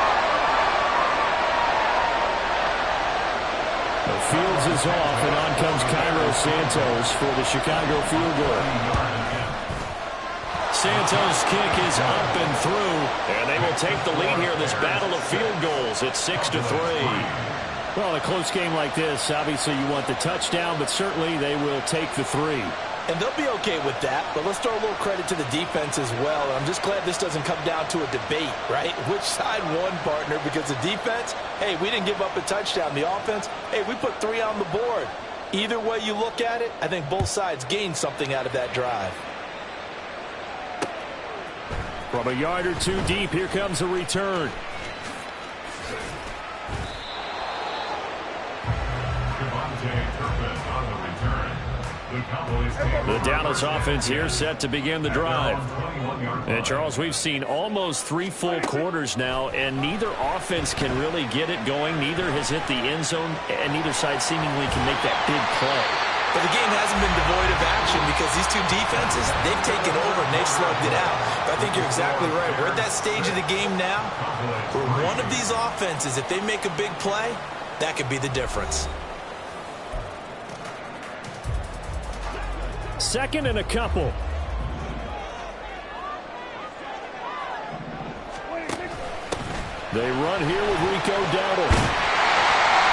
[SPEAKER 4] Fields is off, and on comes Cairo Santos for the Chicago field goal. Santos' kick is up and through, and they will take the lead here in this battle of field goals. It's 6-3. Well, a close game like this, obviously you want the touchdown, but certainly they will take the 3.
[SPEAKER 5] And they'll be okay with that, but let's throw a little credit to the defense as well. And I'm just glad this doesn't come down to a debate, right? Which side won, partner? Because the defense, hey, we didn't give up a touchdown. The offense, hey, we put 3 on the board. Either way you look at it, I think both sides gained something out of that drive.
[SPEAKER 4] From a yard or two deep, here comes a return. The Dallas offense here set to begin the drive. And Charles, we've seen almost 3 full quarters now, and neither offense can really get it going. Neither has hit the end zone, and neither side seemingly can make that big play.
[SPEAKER 5] But the game hasn't been devoid of action because these two defenses, they've taken over and they've slugged it out. But I think you're exactly right. We're at that stage of the game now where one of these offenses, if they make a big play, that could be the difference.
[SPEAKER 4] Second and a couple. They run here with Rico Dowdle.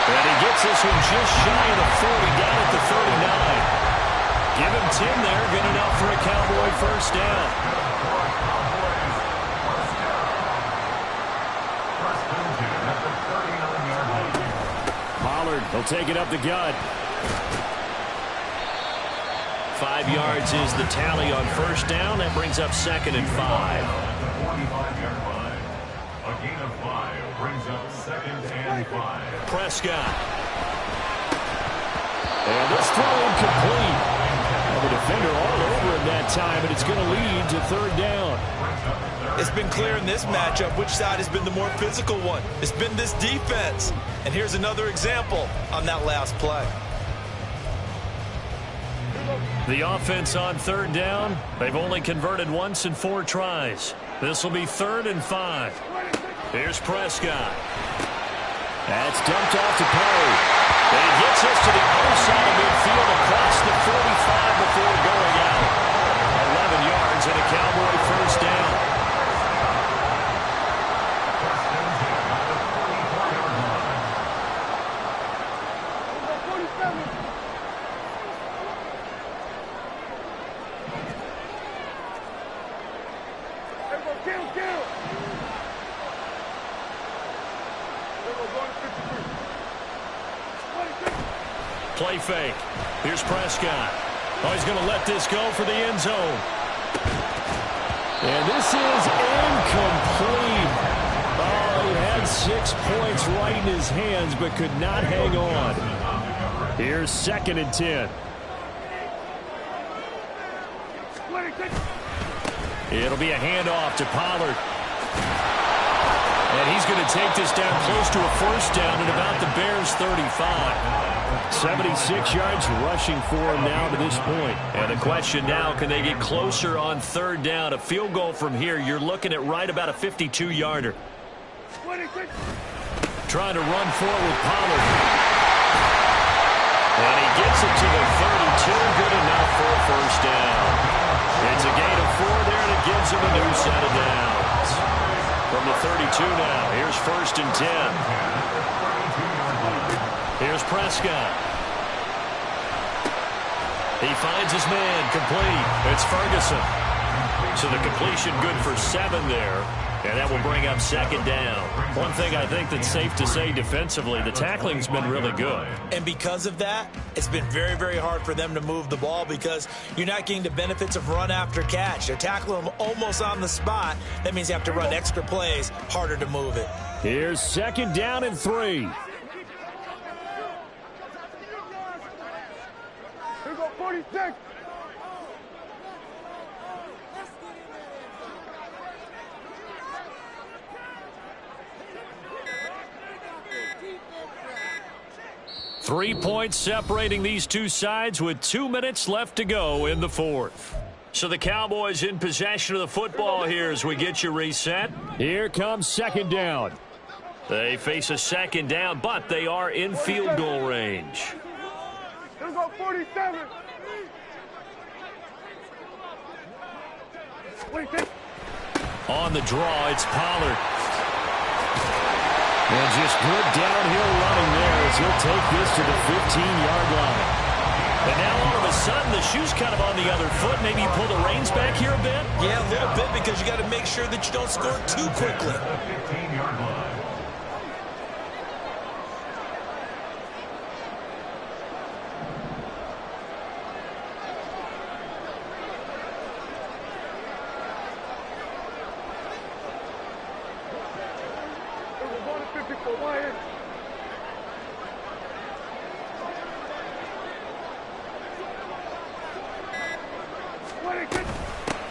[SPEAKER 4] And he gets this one just shy of the 40, down at the 39. Give him 10 there, good enough for a Cowboy first down. Pollard will take it up the gut. 5 yards is the tally on first down. That brings up 2nd and 5.
[SPEAKER 7] 45-yard line. A gain of 5 brings up 2nd and 5.
[SPEAKER 4] Prescott. And this throw incomplete. Well, the defender all over him that time, and it's going to lead to 3rd down.
[SPEAKER 5] It's been clear in this matchup which side has been the more physical one. It's been this defense. And here's another example on that last play.
[SPEAKER 4] The offense on 3rd down. They've only converted once in 4 tries. This will be 3rd and 5. Here's Prescott. That's dumped off to Perry. And he gets us to the other side of midfield across the 45 before going out. 11 yards and a Cowboy first down. Play fake. Here's Prescott. Oh, he's going to let this go for the end zone. And this is incomplete. Oh, he had 6 points right in his hands, but could not hang on. Here's 2nd and 10. It'll be a handoff to Pollard. And he's going to take this down close to a first down at about the Bears' 35. 76 yards rushing for him now to this point. And the question now, can they get closer on 3rd down? A field goal from here, you're looking at right about a 52-yarder. Trying to run forward with Pollard. And he gets it to the 32, good enough for a first down. It's a gain of 4 there, and it gives him a new set of downs. From the 32 now, here's 1st and 10. Here's Prescott. He finds his man, complete. It's Ferguson. So the completion good for 7 there. And that will bring up 2nd down. One thing I think that's safe to say defensively, the tackling's been really good.
[SPEAKER 5] And because of that, it's been very, very hard for them to move the ball because you're not getting the benefits of run after catch. They're tackling them almost on the spot. That means you have to run extra plays, harder to move it.
[SPEAKER 4] Here's 2nd down and 3.
[SPEAKER 9] Here we go, 46.
[SPEAKER 4] Three points separating these two sides with 2 minutes left to go in the 4th. So the Cowboys in possession of the football here as we get you reset. Here comes 2nd down. They face a 2nd down, but they are in field goal range.
[SPEAKER 9] Here we go, 47.
[SPEAKER 4] On the draw, it's Pollard. And just good downhill running there as he'll take this to the 15-yard line. And now all of a sudden the shoe's kind of on the other foot. Maybe you pull the reins back here a bit?
[SPEAKER 5] Yeah, a little bit, because you got to make sure that you don't score too quickly.
[SPEAKER 7] 15-yard line.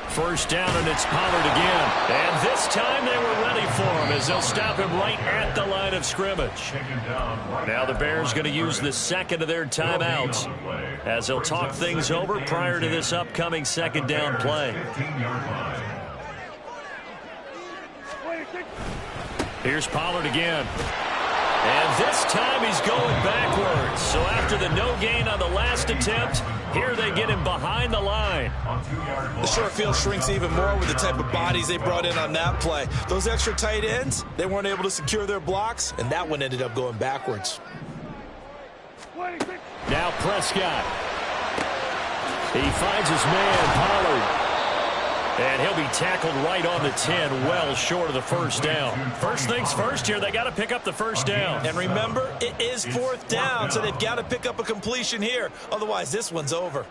[SPEAKER 4] First down, and it's Pollard again. And this time they were ready for him as they'll stop him right at the line of scrimmage. Now the Bears going to use the second of their timeouts as they'll talk things over prior to this upcoming second down play. Here's Pollard again. And this time he's going backwards. So after the no gain on the last attempt, here they get him behind the line.
[SPEAKER 5] The short field shrinks even more with the type of bodies they brought in on that play. Those extra tight ends, they weren't able to secure their blocks, and that one ended up going backwards.
[SPEAKER 4] Now Prescott. He finds his man, Pollard. And he'll be tackled right on the 10, well short of the first down. First things first here, they got to pick up the first down.
[SPEAKER 5] And remember, it is fourth down, so they've got to pick up a completion here. Otherwise, this one's over.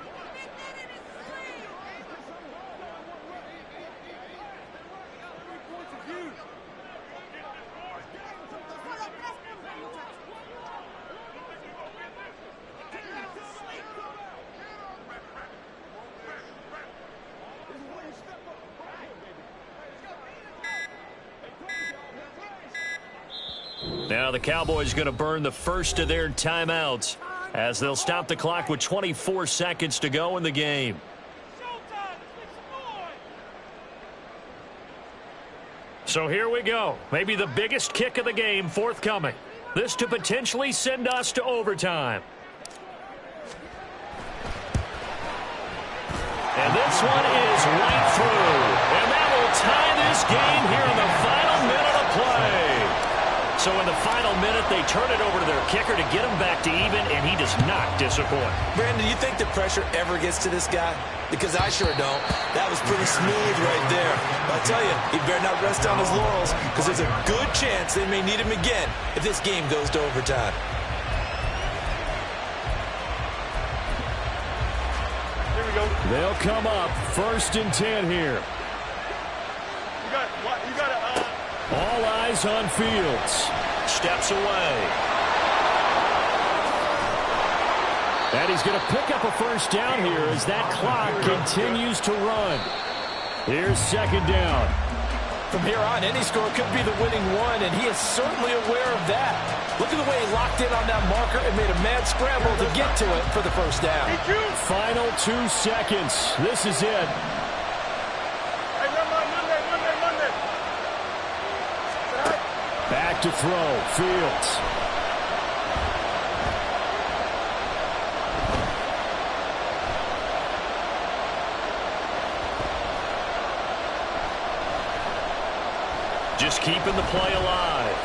[SPEAKER 4] Now the Cowboys going to burn the first of their timeouts as they'll stop the clock with 24 seconds to go in the game. So here we go. Maybe the biggest kick of the game forthcoming. This to potentially send us to overtime. And this one is right through. And that will tie this game here in the final minute of play. So in the final minute, they turn it over to their kicker to get him back to even, and he does not disappoint.
[SPEAKER 5] Brandon, do you think the pressure ever gets to this guy? Because I sure don't. That was pretty smooth right there. But I'll tell you, he better not rest on his laurels, because there's a good chance they may need him again if this game goes to overtime.
[SPEAKER 9] Here we go.
[SPEAKER 4] They'll come up 1st and 10 here.
[SPEAKER 9] You got it.
[SPEAKER 4] All eyes on Fields. Steps away. And he's going to pick up a first down here as that clock continues to run. Here's second down.
[SPEAKER 5] From here on, any score could be the winning one, and he is certainly aware of that. Look at the way he locked in on that marker and made a mad scramble to get to it for the first down.
[SPEAKER 4] Final 2 seconds. This is it. Back to throw. Fields. Just keeping the play alive.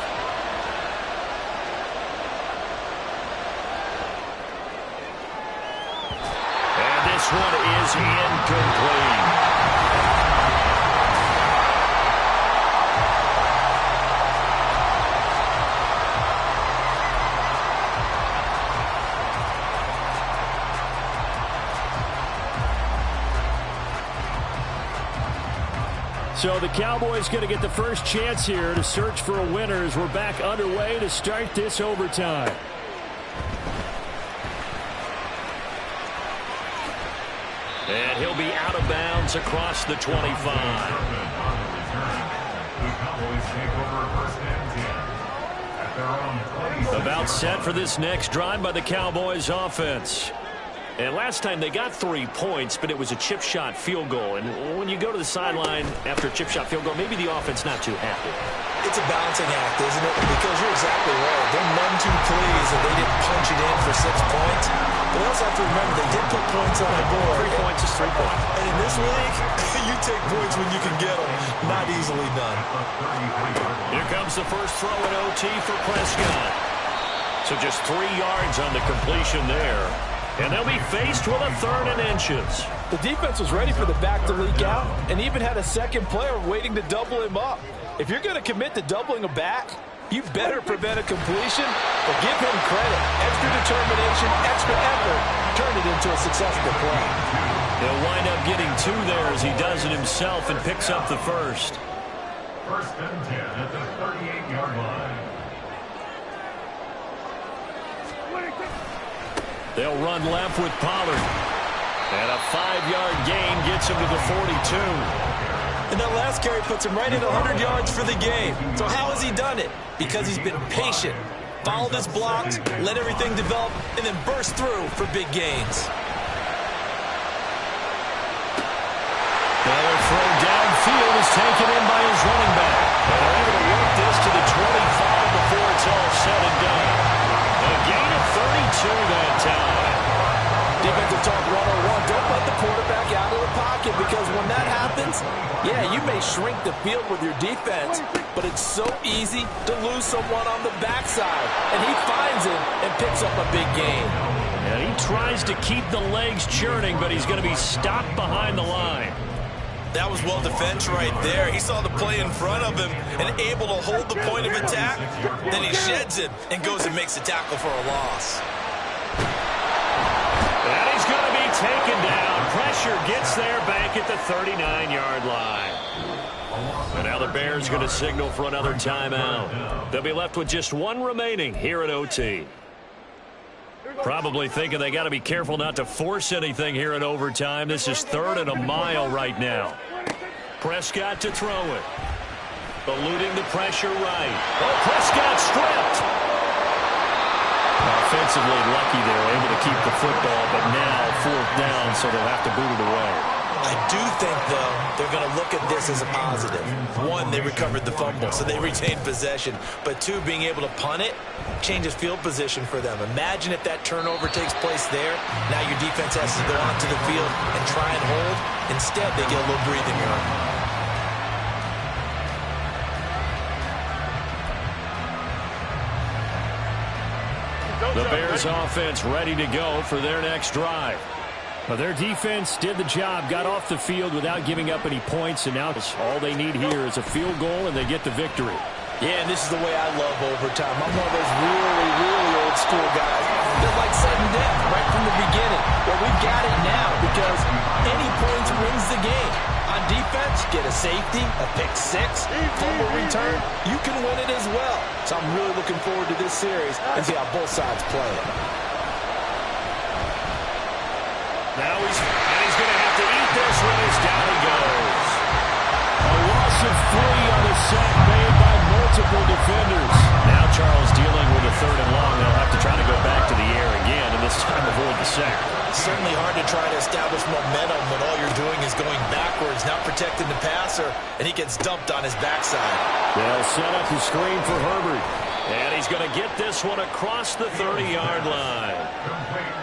[SPEAKER 4] And this one is incomplete. So the Cowboys going to get the first chance here to search for a winner as we're back underway to start this overtime. And he'll be out of bounds across the 25. About set for this next drive by the Cowboys offense. And last time they got 3 points, but it was a chip shot field goal. And when you go to the sideline after a chip shot field goal, maybe the offense not too happy.
[SPEAKER 5] It's a balancing act, isn't it? Because you're exactly right. They're none too pleased that they didn't punch it in for 6 points. But they also have to remember they did put points on the board.
[SPEAKER 4] 3 points is 3 points.
[SPEAKER 5] And in this league, you take points when you can get them. Not easily done.
[SPEAKER 4] Here comes the first throw at OT for Prescott. So just 3 yards on the completion there. And they'll be faced with a 3rd and inches.
[SPEAKER 11] The defense was ready for the back to leak out and even had a second player waiting to double him up. If you're going to commit to doubling a back, you better prevent a completion, but give him credit. Extra determination, extra effort, turn it into a successful play.
[SPEAKER 4] He'll wind up getting 2 there as he does it himself and picks up the first.
[SPEAKER 7] First and 10 at the 38-yard line.
[SPEAKER 4] They'll run left with Pollard. And a 5-yard gain gets him to the 42.
[SPEAKER 11] And that last carry puts him right at 100 yards for the game. So how has he done it? Because he's been patient, followed his blocks, let everything develop, and then burst through for big gains.
[SPEAKER 4] Another throw downfield is taken in by his running back. And they're able to work this to the 25 before it's all said and done. A gain of 32 that time.
[SPEAKER 11] Defensive talk 101. Don't let the quarterback out of the pocket, because when that happens, yeah, you may shrink the field with your defense, but it's so easy to lose someone on the backside. And he finds it and picks up a big gain.
[SPEAKER 4] And he tries to keep the legs churning, but he's going to be stopped behind the line.
[SPEAKER 5] That was well defense right there. He saw the play in front of him and able to hold the point of attack. Then he sheds it and goes and makes a tackle for a loss.
[SPEAKER 4] And he's going to be taken down. Pressure gets there back at the 39-yard line. And now the Bears going to signal for another timeout. They'll be left with just 1 remaining here at OT. Probably thinking they got to be careful not to force anything here in overtime. This is 3rd and a mile right now. Prescott to throw it. Eluding the pressure right. Oh, Prescott stripped. Offensively lucky they're able to keep the football, but now 4th down, so they'll have to boot it away.
[SPEAKER 5] I do think, though, they're going to look at this as a positive. 1, they recovered the fumble, so they retained possession. But 2, being able to punt it changes field position for them. Imagine if that turnover takes place there. Now your defense has to go onto the field and try and hold. Instead, they get a little breathing room.
[SPEAKER 4] The Bears offense ready to go for their next drive. Well, their defense did the job, got off the field without giving up any points, and now all they need here is a field goal, and they get the victory.
[SPEAKER 11] Yeah, and this is the way I love overtime. I'm one of those really, really old school guys that like sudden death right from the beginning. Well, we've got it now because any points wins the game. On defense, get a safety, a pick 6, fumble return, you can win it as well. So I'm really looking forward to this series and see how both sides play it.
[SPEAKER 4] Now he's going to have to eat this one as down he goes. A loss of 3 on the sack made by multiple defenders. Now Charles dealing with a 3rd and long. They'll have to try to go back to the air again, and this time avoid the sack.
[SPEAKER 5] Certainly hard to try to establish momentum when all you're doing is going backwards, not protecting the passer, and he gets dumped on his backside.
[SPEAKER 4] They'll set up the screen for Herbert. And he's going to get this one across the 30-yard line.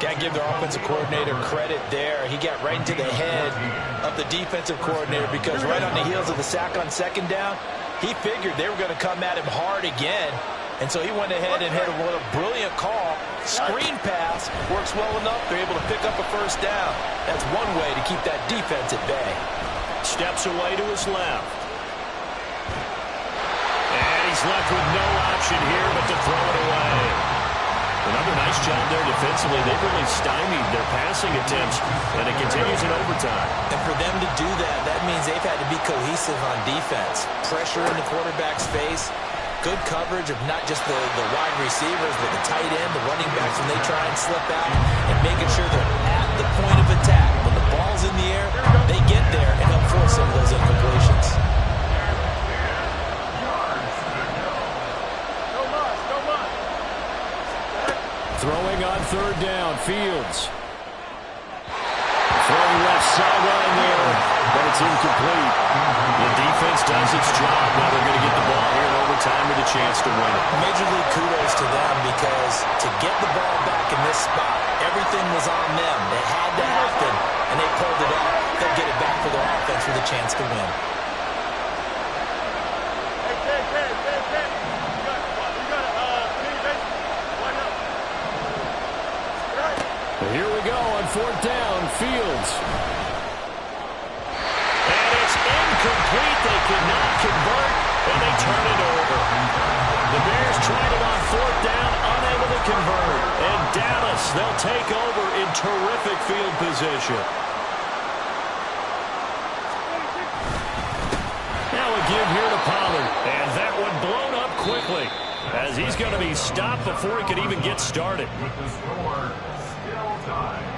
[SPEAKER 11] Got to give their offensive coordinator credit there. He got right into the head of the defensive coordinator because right on the heels of the sack on 2nd down, he figured they were going to come at him hard again. And so he went ahead and had a brilliant call. Screen pass works well enough. They're able to pick up a 1st down. That's one way to keep that defense at bay.
[SPEAKER 4] Steps away to his left. And he's left with no option here but to throw it away. Another nice job there defensively. They've really stymied their passing attempts, and it continues in overtime.
[SPEAKER 5] And for them to do that, that means they've had to be cohesive on defense. Pressure in the quarterback's face. Good coverage of not just the wide receivers, but the tight end, the running backs when they try and slip out, and making sure they're at the point of attack. When the ball's in the air, they get there and help force some of those incompletions.
[SPEAKER 4] Throwing on 3rd down, Fields. Throwing left sideline there, but it's incomplete. The defense does its job. Now they're going to get the ball here in overtime. overtime with a chance to win it.
[SPEAKER 5] Major league kudos to them, because to get the ball back in this spot, everything was on them. It had to happen, and they pulled it up. They'll get it back for their offense with a chance to win.
[SPEAKER 4] Here we go on fourth down, Fields. And it's incomplete. They could not convert, and they turn it over. The Bears tried it on fourth down, unable to convert. And Dallas, they'll take over in terrific field position. Now a give here to Pollard. And that one blown up quickly, as he's going to be stopped before he could even get started.
[SPEAKER 7] With the score still tied.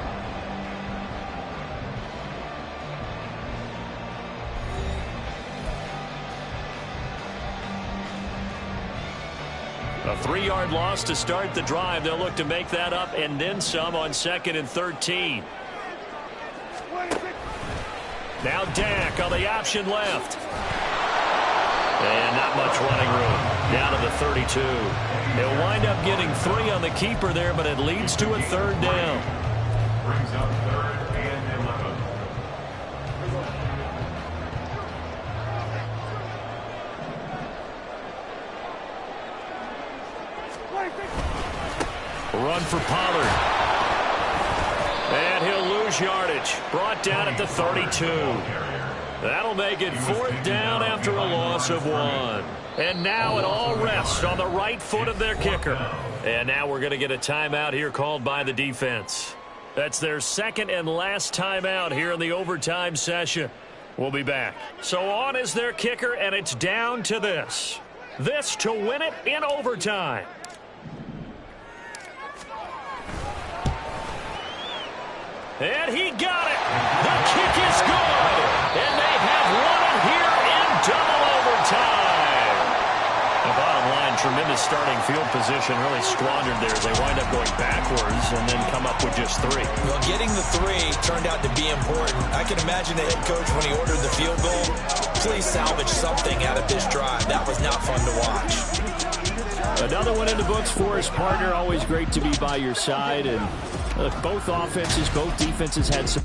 [SPEAKER 4] A 3-yard loss to start the drive. They'll look to make that up and then some on 2nd and 13. Now Dak on the option left. And not much running room. Down to the 32. They'll wind up getting 3 on the keeper there, but it leads to a 3rd down.
[SPEAKER 7] Brings up 3rd and 11.
[SPEAKER 4] Run for Pollard. And he'll lose yardage. Brought down at the 32. That'll make it 4th down after a loss of 1. And now it all rests on the right foot of their kicker. And now we're going to get a timeout here called by the defense. That's their 2nd and last timeout here in the overtime session. We'll be back. So on is their kicker, and it's down to this. This to win it in overtime. And he got it. The kick is good. And they have won it here in double overtime. The bottom line, tremendous starting field position, really squandered there as they wind up going backwards and then come up with just 3.
[SPEAKER 5] Well, getting the 3 turned out to be important. I can imagine the head coach, when he ordered the field goal, please salvage something out of this drive. That was not fun to watch.
[SPEAKER 4] Another one in the books for his partner. Always great to be by your side. And look, both offenses, both defenses had some.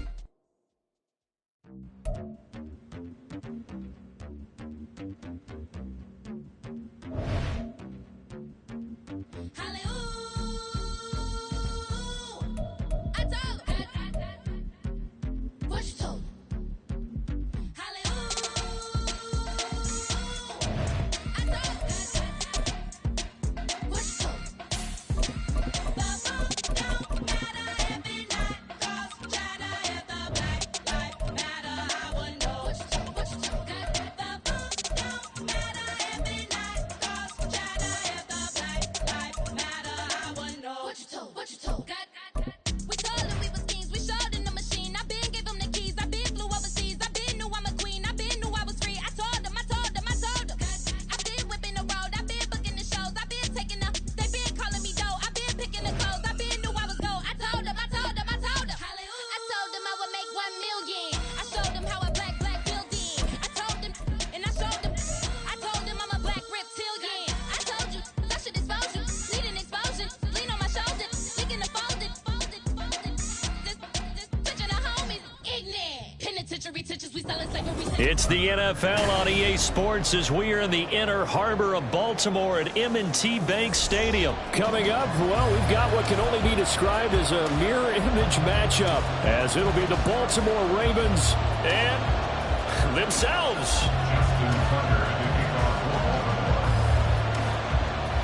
[SPEAKER 4] It's the NFL on EA Sports as we are in the inner harbor of Baltimore at M&T Bank Stadium. Coming up, well, we've got what can only be described as a mirror image matchup, as it'll be the Baltimore Ravens and themselves.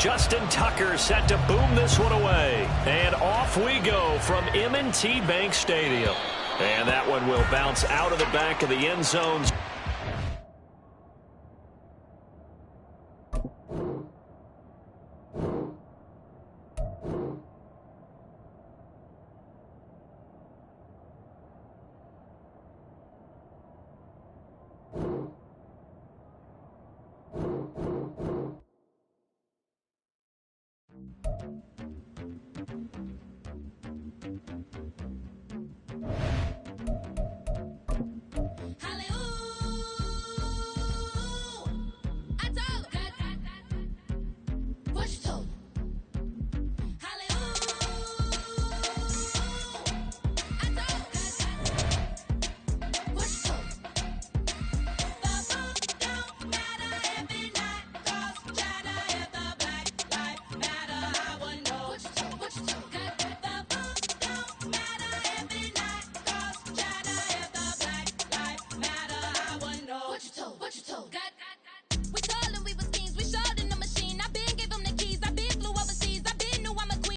[SPEAKER 4] Justin Tucker set to boom this one away. And off we go from M&T Bank Stadium. And that one will bounce out of the back of the end zone.